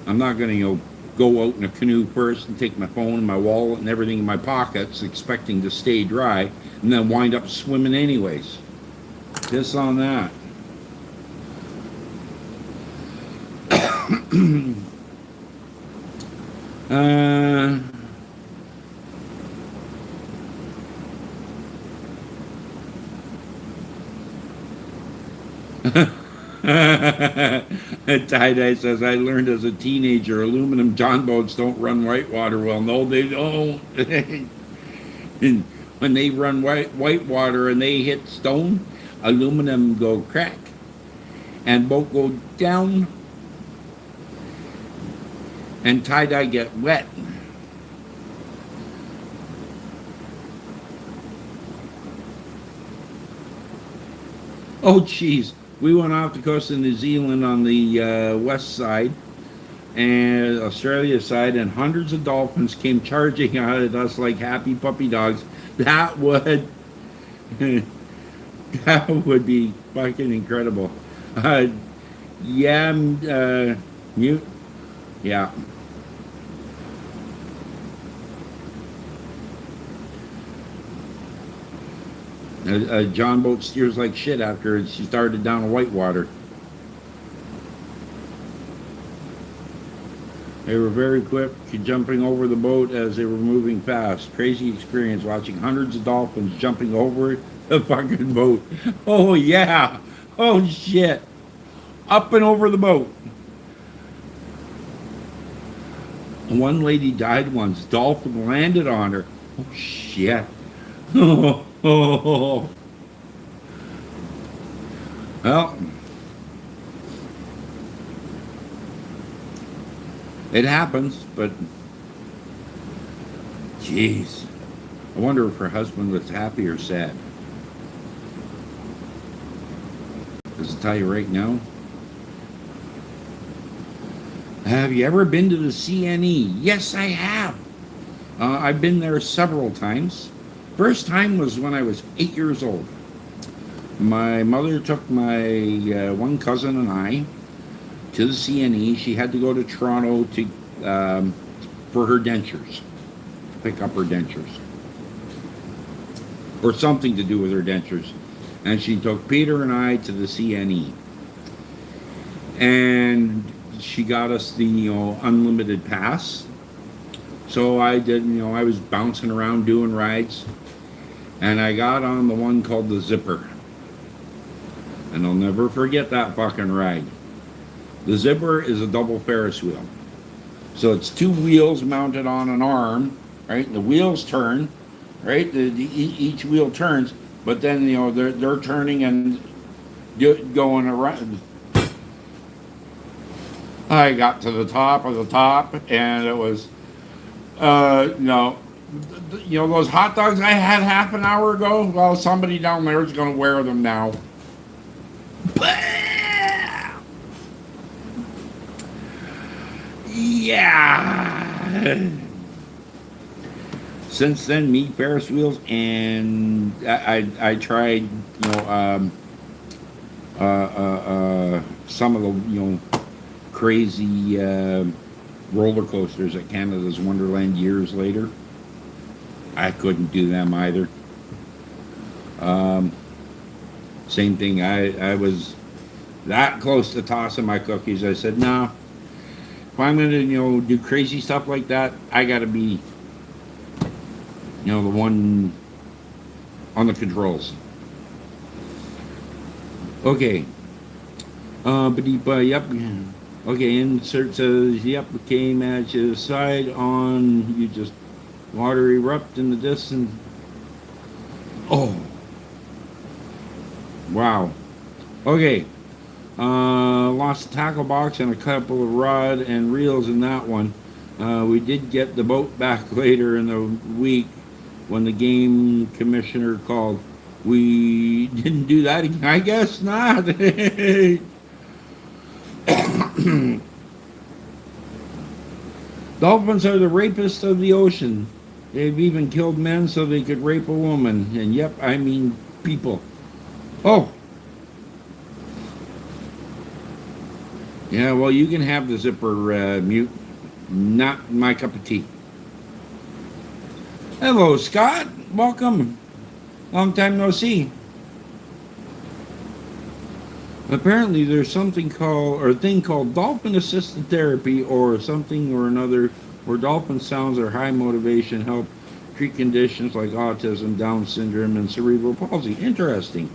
I'm not going to, go out in a canoe first and take my phone and my wallet and everything in my pockets, expecting to stay dry, and then wind up swimming anyways. Just on that. Tie-dye says, I learned as a teenager aluminum John boats don't run whitewater well. No, they don't. And when they run whitewater and they hit stone, aluminum go crack and boat go down and tie-dye get wet. Oh, jeez. We went off the coast of New Zealand on the west side and Australia side, and hundreds of dolphins came charging out at us like happy puppy dogs. That would that would be fucking incredible. Yeah, mute. Yeah. A John boat steers like shit after she started down whitewater. They were very quick jumping over the boat as they were moving fast. Crazy experience watching hundreds of dolphins jumping over the fucking boat. Oh yeah. Oh shit. Up and over the boat. One lady died once. Dolphin landed on her. Oh shit. Oh. Well, it happens, but jeez. I wonder if her husband was happy or sad. Does it tell you right now? Have you ever been to the CNE? Yes, I have. I've been there several times. First time was when I was 8 years old. My mother took my one cousin and I to the CNE. She had to go to Toronto to for her dentures, pick up her dentures, or something to do with her dentures. And she took Peter and I to the CNE. And she got us the unlimited pass. So I did, I was bouncing around doing rides. And I got on the one called the Zipper. And I'll never forget that fucking ride. The Zipper is a double Ferris wheel. So it's two wheels mounted on an arm, right? The wheels turn, right? Each wheel turns, but then, they're turning and going around. I got to the top of the top, and it was, no. Those hot dogs I had half an hour ago? Well, somebody down there is going to wear them now. Yeah. Since then, meat Ferris wheels, and I tried, some of the, crazy roller coasters at Canada's Wonderland years later. I couldn't do them either. Same thing. I was that close to tossing my cookies. I said, no. If I'm gonna, do crazy stuff like that, I gotta be, the one on the controls. Okay. But yep. Okay, insert says, yep, came at your side on, you just water erupt in the distance. Oh. Wow. Okay. Lost a tackle box and a couple of rod and reels in that one. We did get the boat back later in the week when the game commissioner called. We didn't do that again. I guess not. Dolphins are the rapists of the ocean. They've even killed men so they could rape a woman. And yep, I mean people. Oh. Yeah, well, you can have the zipper mute. Not my cup of tea. Hello, Scott. Welcome. Long time no see. Apparently, there's something called, or a thing called dolphin-assisted therapy, or something or another, where dolphin sounds or high motivation help treat conditions like autism, Down syndrome, and cerebral palsy. Interesting.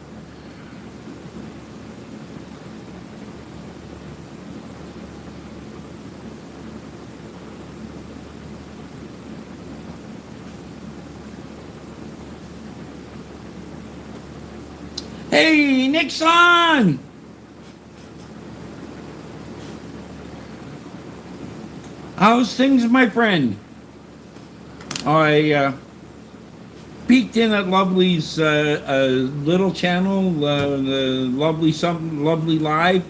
Hey, Nixon! How's things, my friend? I peeked in at Lovely's little channel, the Lovely Live.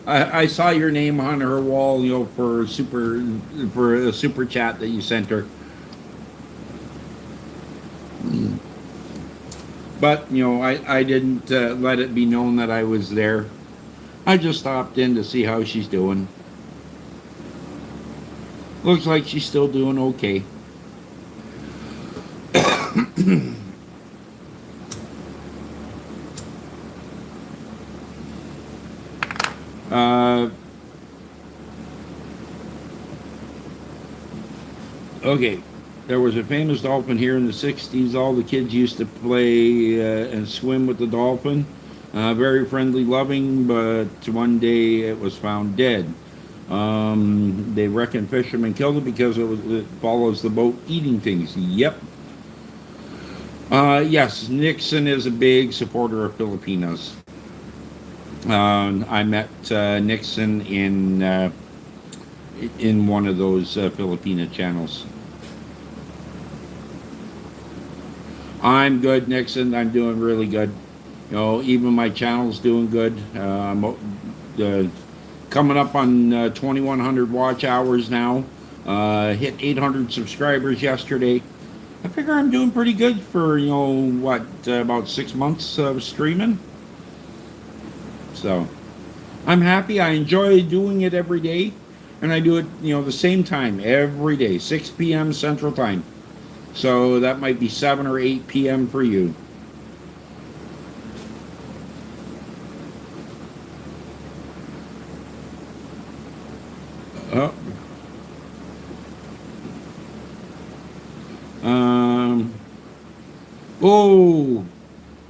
I saw your name on her wall, for a super chat that you sent her. But I didn't let it be known that I was there. I just stopped in to see how she's doing. Looks like she's still doing okay. Okay, there was a famous dolphin here in the 60s. All the kids used to play and swim with the dolphin. Very friendly, loving, but one day it was found dead. They reckon fishermen killed it because it follows the boat eating things. Yep. Yes, Nixon is a big supporter of Filipinos. I met Nixon in one of those Filipina channels. I'm good, Nixon. I'm doing really good. Even my channel's doing good. Coming up on 2,100 watch hours now. Hit 800 subscribers yesterday. I figure I'm doing pretty good for, about 6 months of streaming. So, I'm happy. I enjoy doing it every day. And I do it, the same time every day, 6 p.m. Central Time. So that might be 7 or 8 p.m. for you.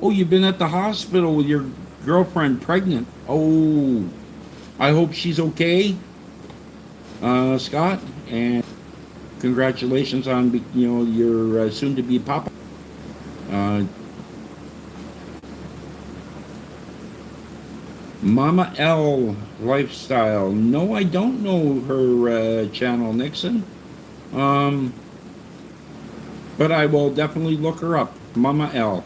Oh, you've been at the hospital with your girlfriend pregnant. Oh, I hope she's okay, Scott, and congratulations on your soon-to-be papa. Mama L Lifestyle. No, I don't know her channel, Nixon. But I will definitely look her up, Mama L.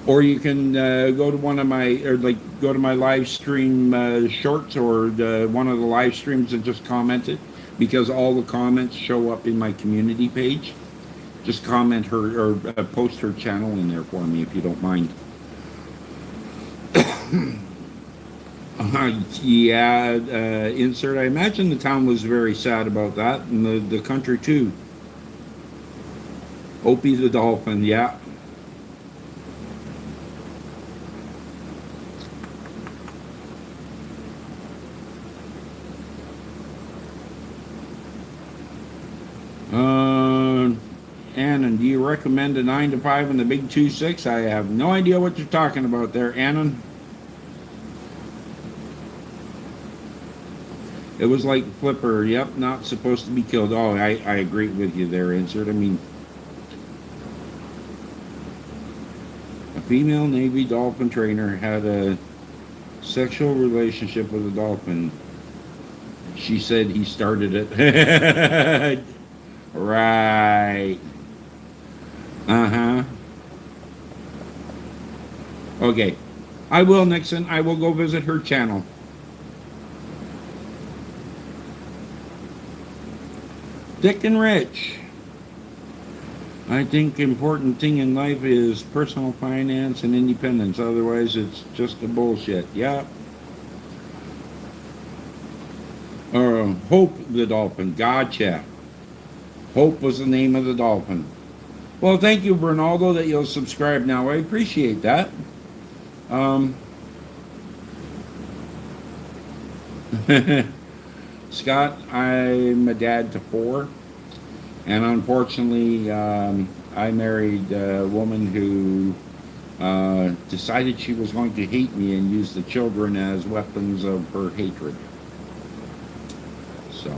Or you can go to one of my, go to my live stream shorts or one of the live streams and just comment it, because all the comments show up in my community page. Just comment her or post her channel in there for me if you don't mind. Yeah, insert. I imagine the town was very sad about that, and the country too. Opie the dolphin, yeah. Uh, Annan, do you recommend a 9 to 5 in the Big 2-6? I have no idea what you're talking about there, Annan. It was like Flipper, yep, not supposed to be killed. Oh, I agree with you there, insert. I mean, a female Navy dolphin trainer had a sexual relationship with a dolphin. She said he started it. Right. Uh huh. Okay. I will, Nixon. I will go visit her channel. Dick and Rich. I think important thing in life is personal finance and independence. Otherwise, it's just a bullshit. Yeah. Hope the dolphin. Gotcha. Hope was the name of the dolphin. Well, thank you, Bernaldo, that you'll subscribe now. I appreciate that. Um, Scott, I'm a dad to 4, and unfortunately, I married a woman who decided she was going to hate me and use the children as weapons of her hatred. So,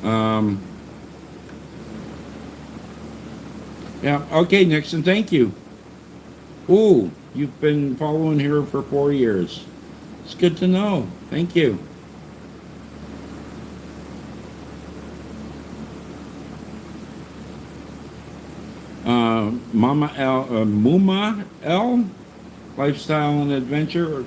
um, yeah, okay, Nixon, thank you. Ooh, you've been following here for 4 years. It's good to know. Thank you. Muma L, lifestyle and adventure.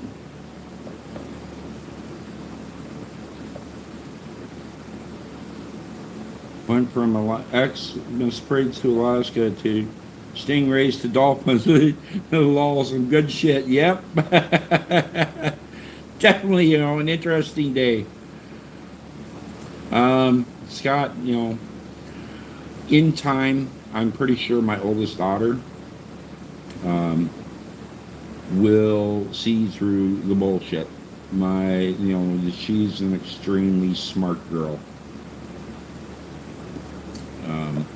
Went from Miss Prigs to Alaska to stingrays to dolphins. Lol, some good shit. Yep. Definitely, an interesting day. Scott, in time, I'm pretty sure my oldest daughter um, will see through the bullshit. She's an extremely smart girl. Um,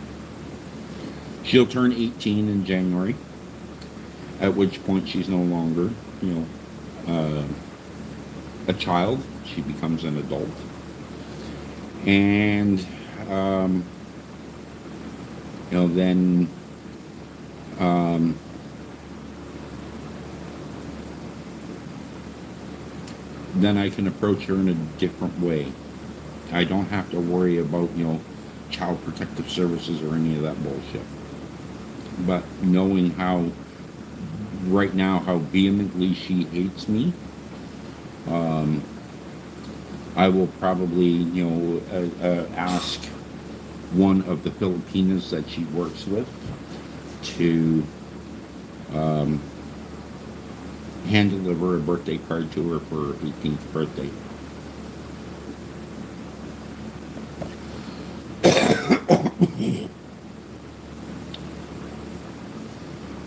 she'll turn 18 in January, at which point she's no longer, uh, a child. She becomes an adult. And, then then I can approach her in a different way. I don't have to worry about, child protective services or any of that bullshit. But knowing right now, how vehemently she hates me, I will probably, ask one of the Filipinas that she works with to hand deliver a birthday card to her for her 18th birthday.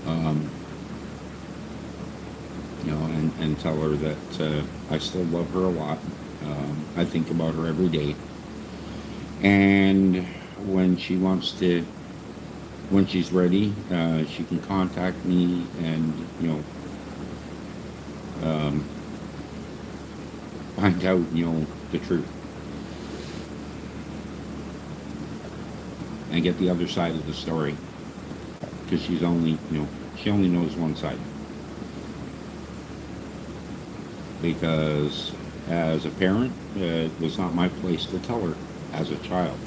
um, and tell her that I still love her a lot. I think about her every day. And when she's ready, she can contact me and, find out, the truth. And get the other side of the story. Because she only knows one side. Because as a parent, it was not my place to tell her as a child.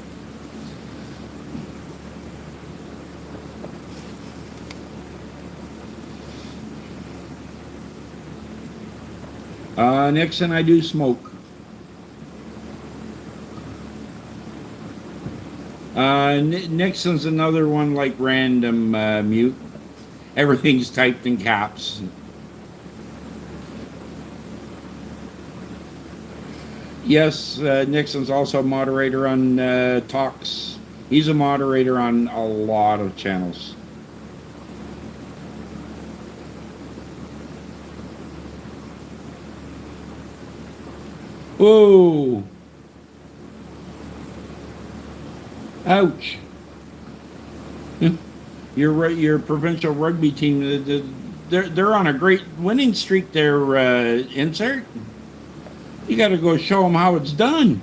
Nixon, I do smoke. Nixon's another one like random mute. Everything's typed in caps. Yes, Nixon's also a moderator on Talks. He's a moderator on a lot of channels. Whoa! Ouch! Your provincial rugby team, they're on a great winning streak there, Insert. You got to go show them how it's done.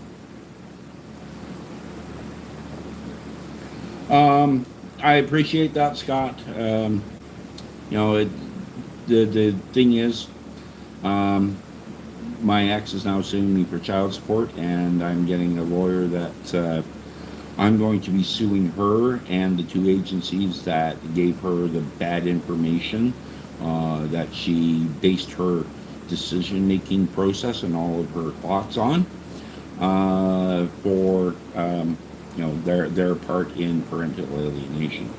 I appreciate that, Scott. You know, the thing is, um, my ex is now suing me for child support, and I'm getting a lawyer that I'm going to be suing her and the two agencies that gave her the bad information that she based her decision making process and all of her thoughts on for you know their part in parental alienation.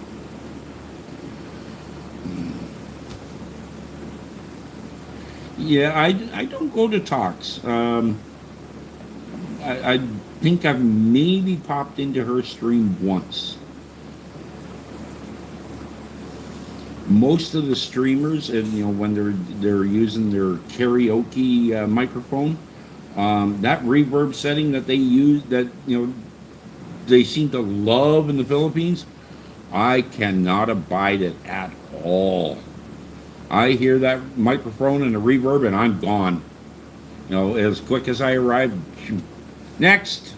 Yeah, I don't go to talks. I think I've maybe popped into her stream once. Most of the streamers, and you know, when they're using their karaoke microphone, that reverb setting that they use, that you know, they seem to love in the Philippines, I cannot abide it at all. I hear that microphone and the reverb, and I'm gone. You know, as quick as I arrive, next.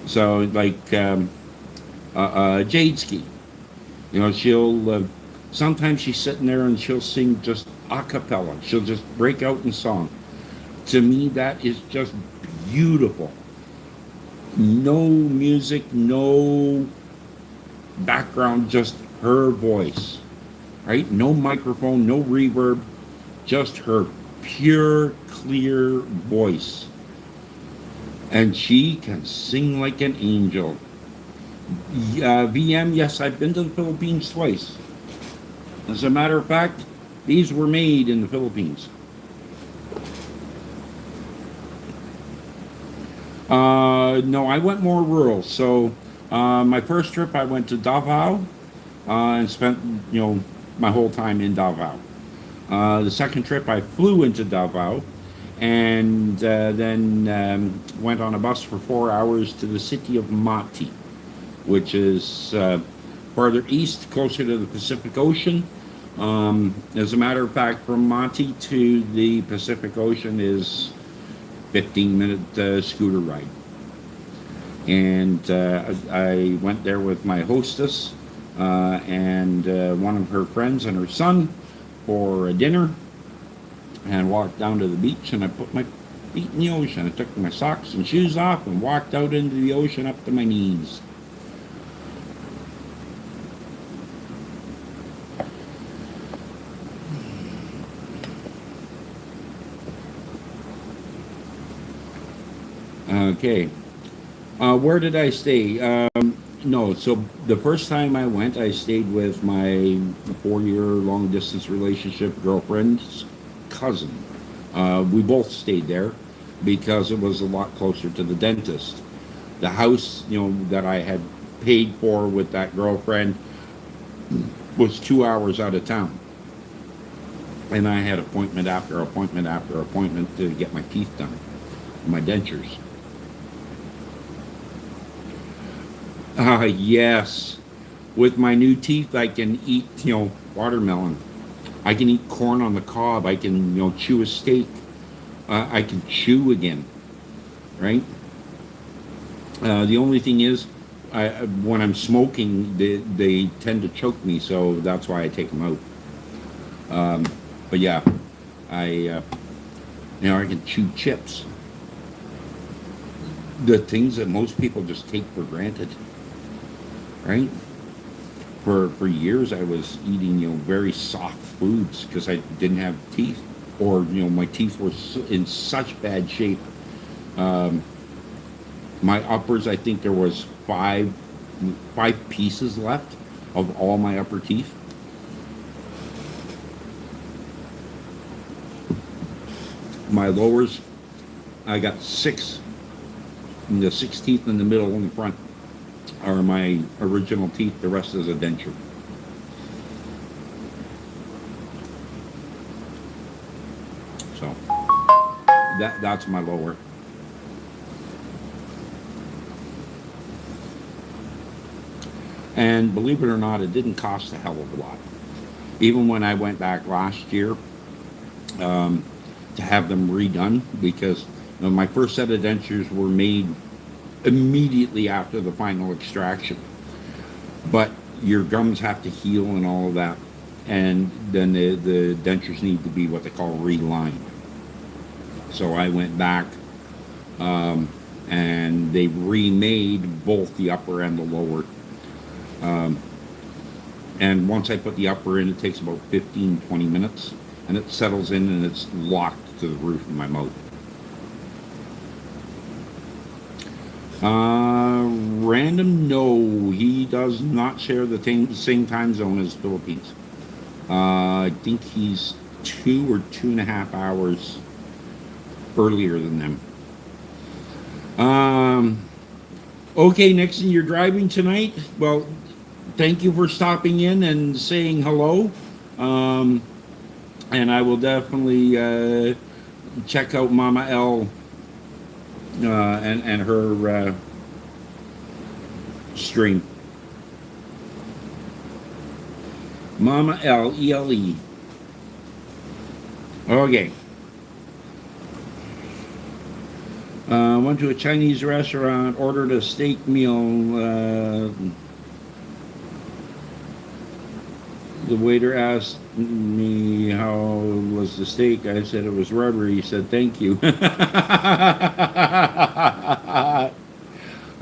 So like Jadeski, you know, she'll sometimes she's sitting there and she'll sing just a cappella. She'll just break out in song. To me, that is just beautiful. No music, no background, just her voice, right? No microphone, no reverb, just her pure, clear voice. And she can sing like an angel. VM, yes, I've been to the Philippines twice. As a matter of fact, these were made in the Philippines. No, I went more rural. So my first trip, I went to Davao and spent you know my whole time in Davao. The second trip, I flew into Davao and then went on a bus for 4 hours to the city of Mati, which is farther east, closer to the Pacific Ocean. As a matter of fact, from Mati to the Pacific Ocean is 15-minute scooter ride. And I went there with my hostess and one of her friends and her son for a dinner, and walked down to the beach, and I put my feet in the ocean. I took my socks and shoes off and walked out into the ocean up to my knees. Okay. Where did I stay? No, so the first time I went, I stayed with my 4 year long distance relationship girlfriend's cousin. We both stayed there because it was a lot closer to the dentist. The house, you know, that I had paid for with that girlfriend was 2 hours out of town. And I had appointment after appointment after appointment to get my teeth done, my dentures. Yes. With my new teeth, I can eat, you know, watermelon. I can eat corn on the cob. I can, you know, chew a steak. I can chew again, right? The only thing is, when I'm smoking, they tend to choke me, so that's why I take them out. But yeah, you know, I can chew chips. The things that most people just take for granted, right? For years, I was eating, you know, very soft foods because I didn't have teeth, or you know, my teeth were in such bad shape. Um, my uppers, I think there was five pieces left of all my upper teeth. My lowers, I got six, and the 6 teeth in the middle and the front are my original teeth. The rest is a denture. So that's my lower. And believe it or not, it didn't cost a hell of a lot. Even when I went back last year to have them redone, because my first set of dentures were made immediately after the final extraction. But your gums have to heal and all of that. And then the dentures need to be what they call relined. So I went back and they remade both the upper and the lower. And once I put the upper in, it takes about 15-20 minutes, and it settles in and it's locked to the roof of my mouth. Random, no, he does not share the same time zone as Philippines. I think he's 2 or 2.5 hours earlier than them. Okay, Nixon, you're driving tonight? Well, thank you for stopping in and saying hello. And I will definitely check out Mama L and her stream. Mama L, E-L-E. Okay. Went to a Chinese restaurant, ordered a steak meal. The waiter asked me how was the steak. I said it was rubbery. He said, "Thank you."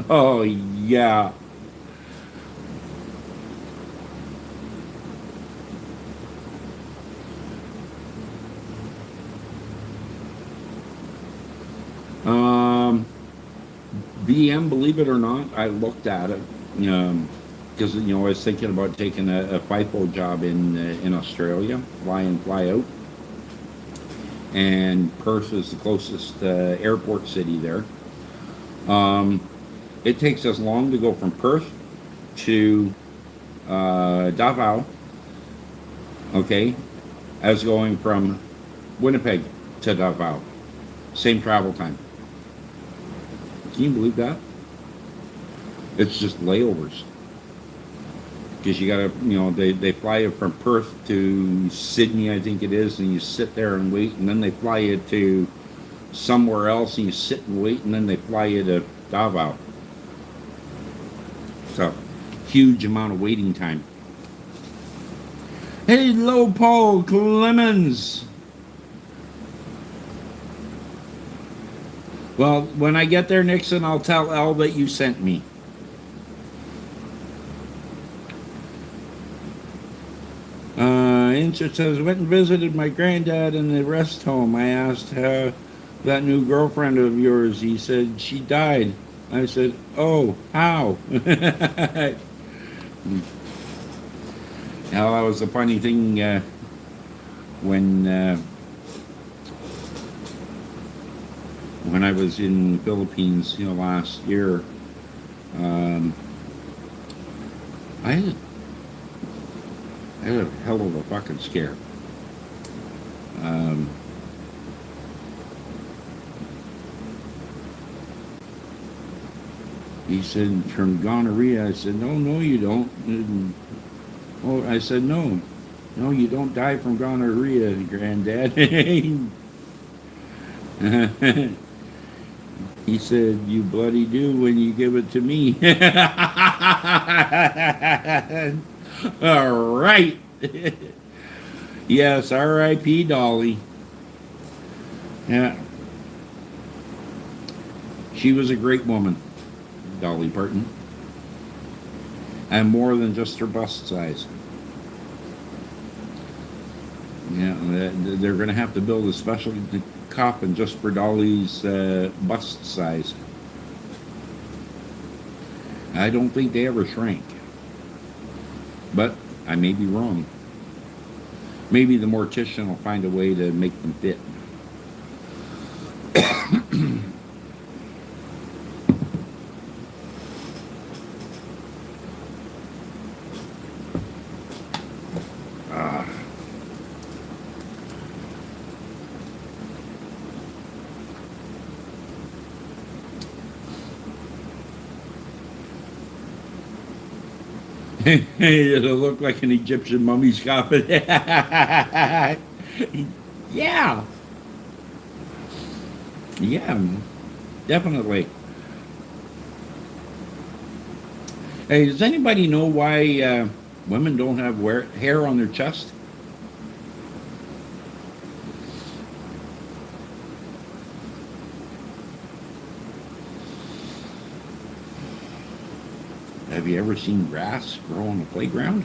Oh, yeah. BM, believe it or not, I looked at it because I was thinking about taking a FIFO job in Australia, fly in, fly out, and Perth is the closest airport city there. It takes as long to go from Perth to Davao, okay, as going from Winnipeg to Davao. Same travel time. Can you believe that? It's just layovers. Because you gotta, they fly you from Perth to Sydney, I think it is, and you sit there and wait, and then they fly you to somewhere else, and you sit and wait, and then they fly you to Davao. So, huge amount of waiting time. Hello, Paul Clemens. Well, when I get there, Nixon, I'll tell Elle that you sent me. Incha says, went and visited my granddad in the rest home. I asked that new girlfriend of yours. He said she died. I said, oh, how? Now, that was a funny thing when I was in the Philippines, last year. I had a hell of a fucking scare. He said, from gonorrhea. I said, no, you don't. Oh, I said, no, you don't die from gonorrhea, Granddad. He said, you bloody do when you give it to me. All right. Yes, R.I.P. Dolly. Yeah. She was a great woman, Dolly Parton. And more than just her bust size. Yeah, they're going to have to build a special coffin just for Dolly's bust size. I don't think they ever shrank. But I may be wrong. Maybe the mortician will find a way to make them fit. It'll look like an Egyptian mummy's coffin. Yeah, yeah, definitely. Hey, does anybody know why women don't have hair on their chest? Have you ever seen grass grow on the playground?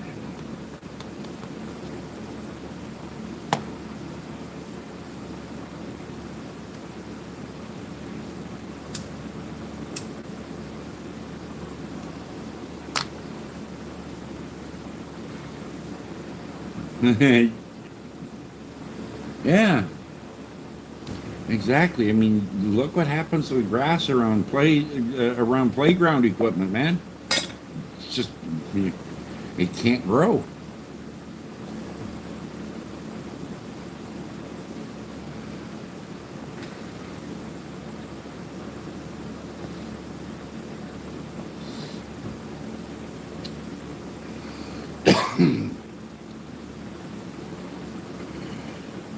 Yeah, exactly. I mean, look what happens to the grass around playground equipment, man. It's just it can't grow.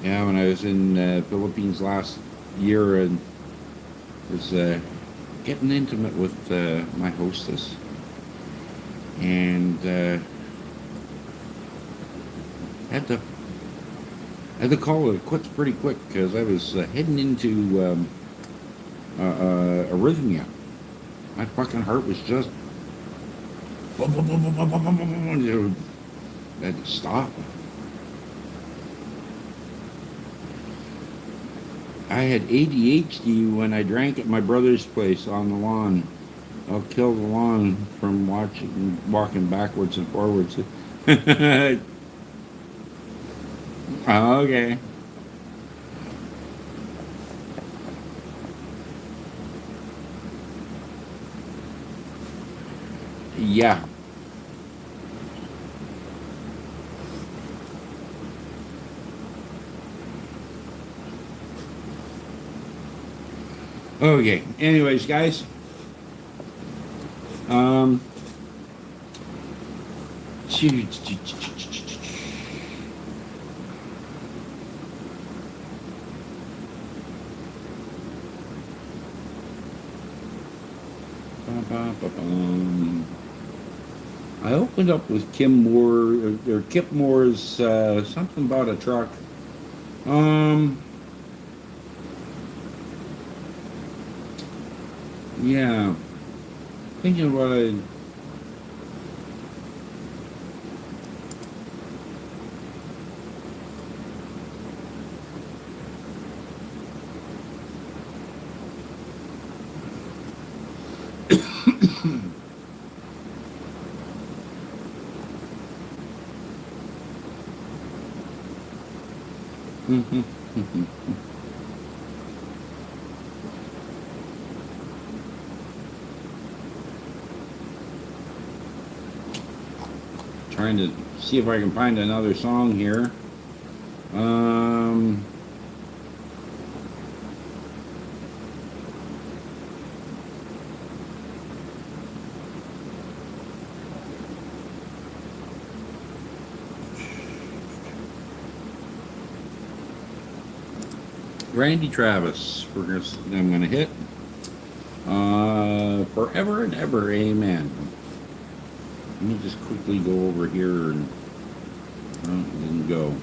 Yeah, when I was in Philippines last year and was getting intimate with my hostess, and had to had to call it quits pretty quick because I was heading into arrhythmia. My fucking heart was just boom, boom, boom, boom, boom, boom, boom, boom, boom. I had to stop. I had ADHD when I drank at my brother's place on the lawn. I'll kill the lawn from walking backwards and forwards. Okay. Yeah. Okay. Anyways, guys. Um. I opened up with Kim Moore or Kip Moore's something about a truck. Um. Yeah. Thinking about it. Trying to see if I can find another song here. Um, Randy Travis. I'm gonna hit. Forever and ever, amen. Let me just quickly go over here and it didn't go.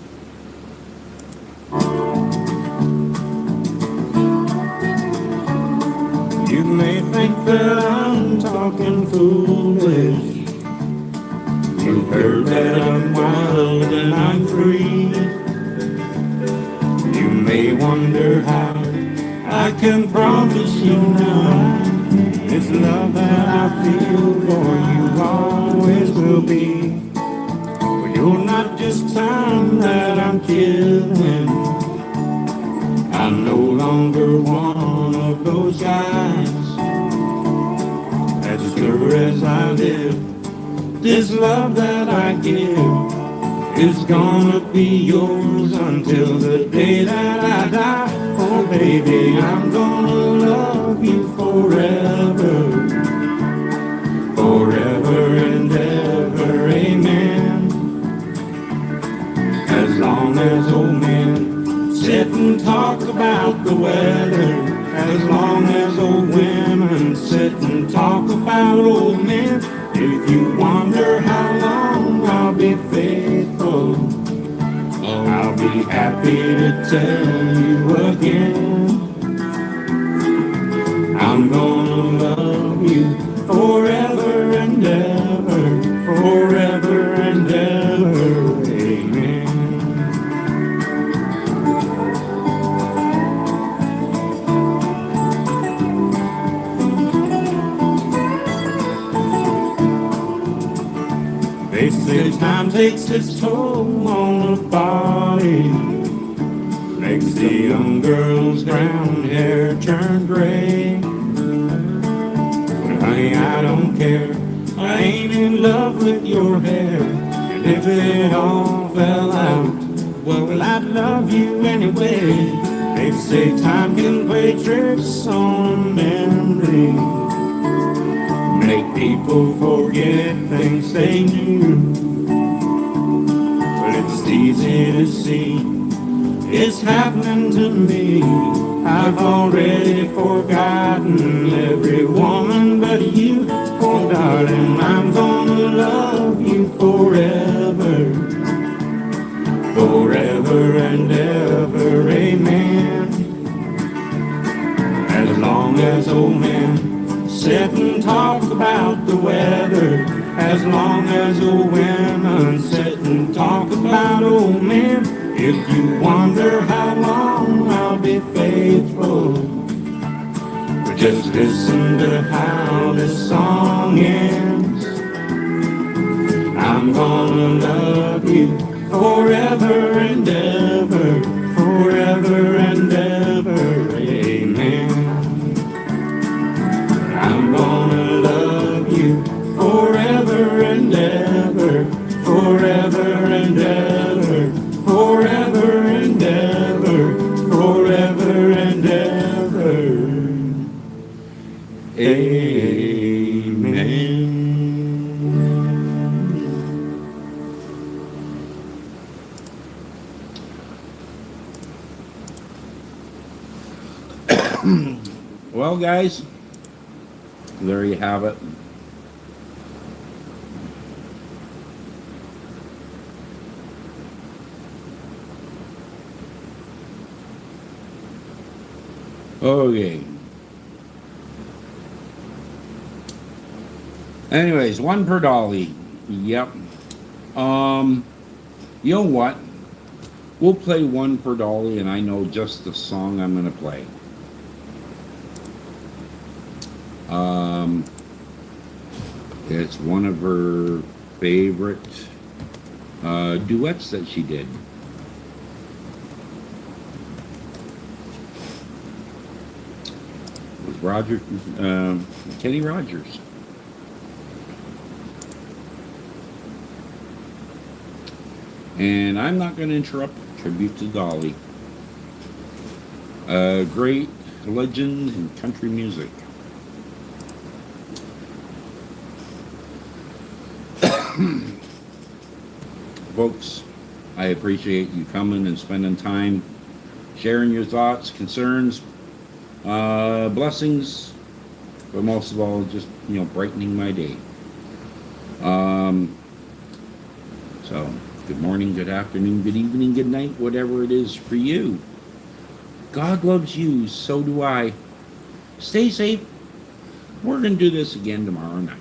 You may think that I'm talking foolish. You've heard that I'm wild and I'm free. You may wonder how I can promise you now this love that I feel for you always will be. But you're not just time that I'm killing. I'm no longer one of those guys. As sure as I live, this love that I give is gonna be yours until the day that I die. Oh baby, I'm gonna love you forever, forever and ever. talk about old men. If you wonder how long I'll be faithful, I'll be happy to tell you again. I'm gonna love you forever and ever, forever and ever, amen. They say time takes its toll on the body, makes the young girl's brown hair turn gray. But honey, I don't care, I ain't in love with your hair. And if it all fell out, well, I'd love you anyway. They say time can play tricks on memory, make people forget things they knew. But it's easy to see it's happening to me. I've already forgotten every woman but you. Oh darling, I'm gonna love you forever, forever and ever, amen. As long as old men sit and talk about the weather, as long as old women sit and talk about old men. If you wonder how long I'll be faithful, but just listen to how this song ends. I'm gonna love you forever and ever, forever and ever, amen. I'm gonna love you forever and ever, forever and ever, forever and ever, forever and ever, amen. Well, guys, there you have it. Okay. Anyways, one per dolly. Yep. You know what? We'll play one per dolly, and I know just the song I'm gonna play. It's one of her favorite duets that she did. With Roger, Kenny Rogers. And I'm not going to interrupt. Tribute to Dolly. A great legend in country music. Folks, I appreciate you coming and spending time sharing your thoughts, concerns, blessings, but most of all, just, brightening my day. So, good morning, good afternoon, good evening, good night, whatever it is for you. God loves you, so do I. Stay safe. We're going to do this again tomorrow night.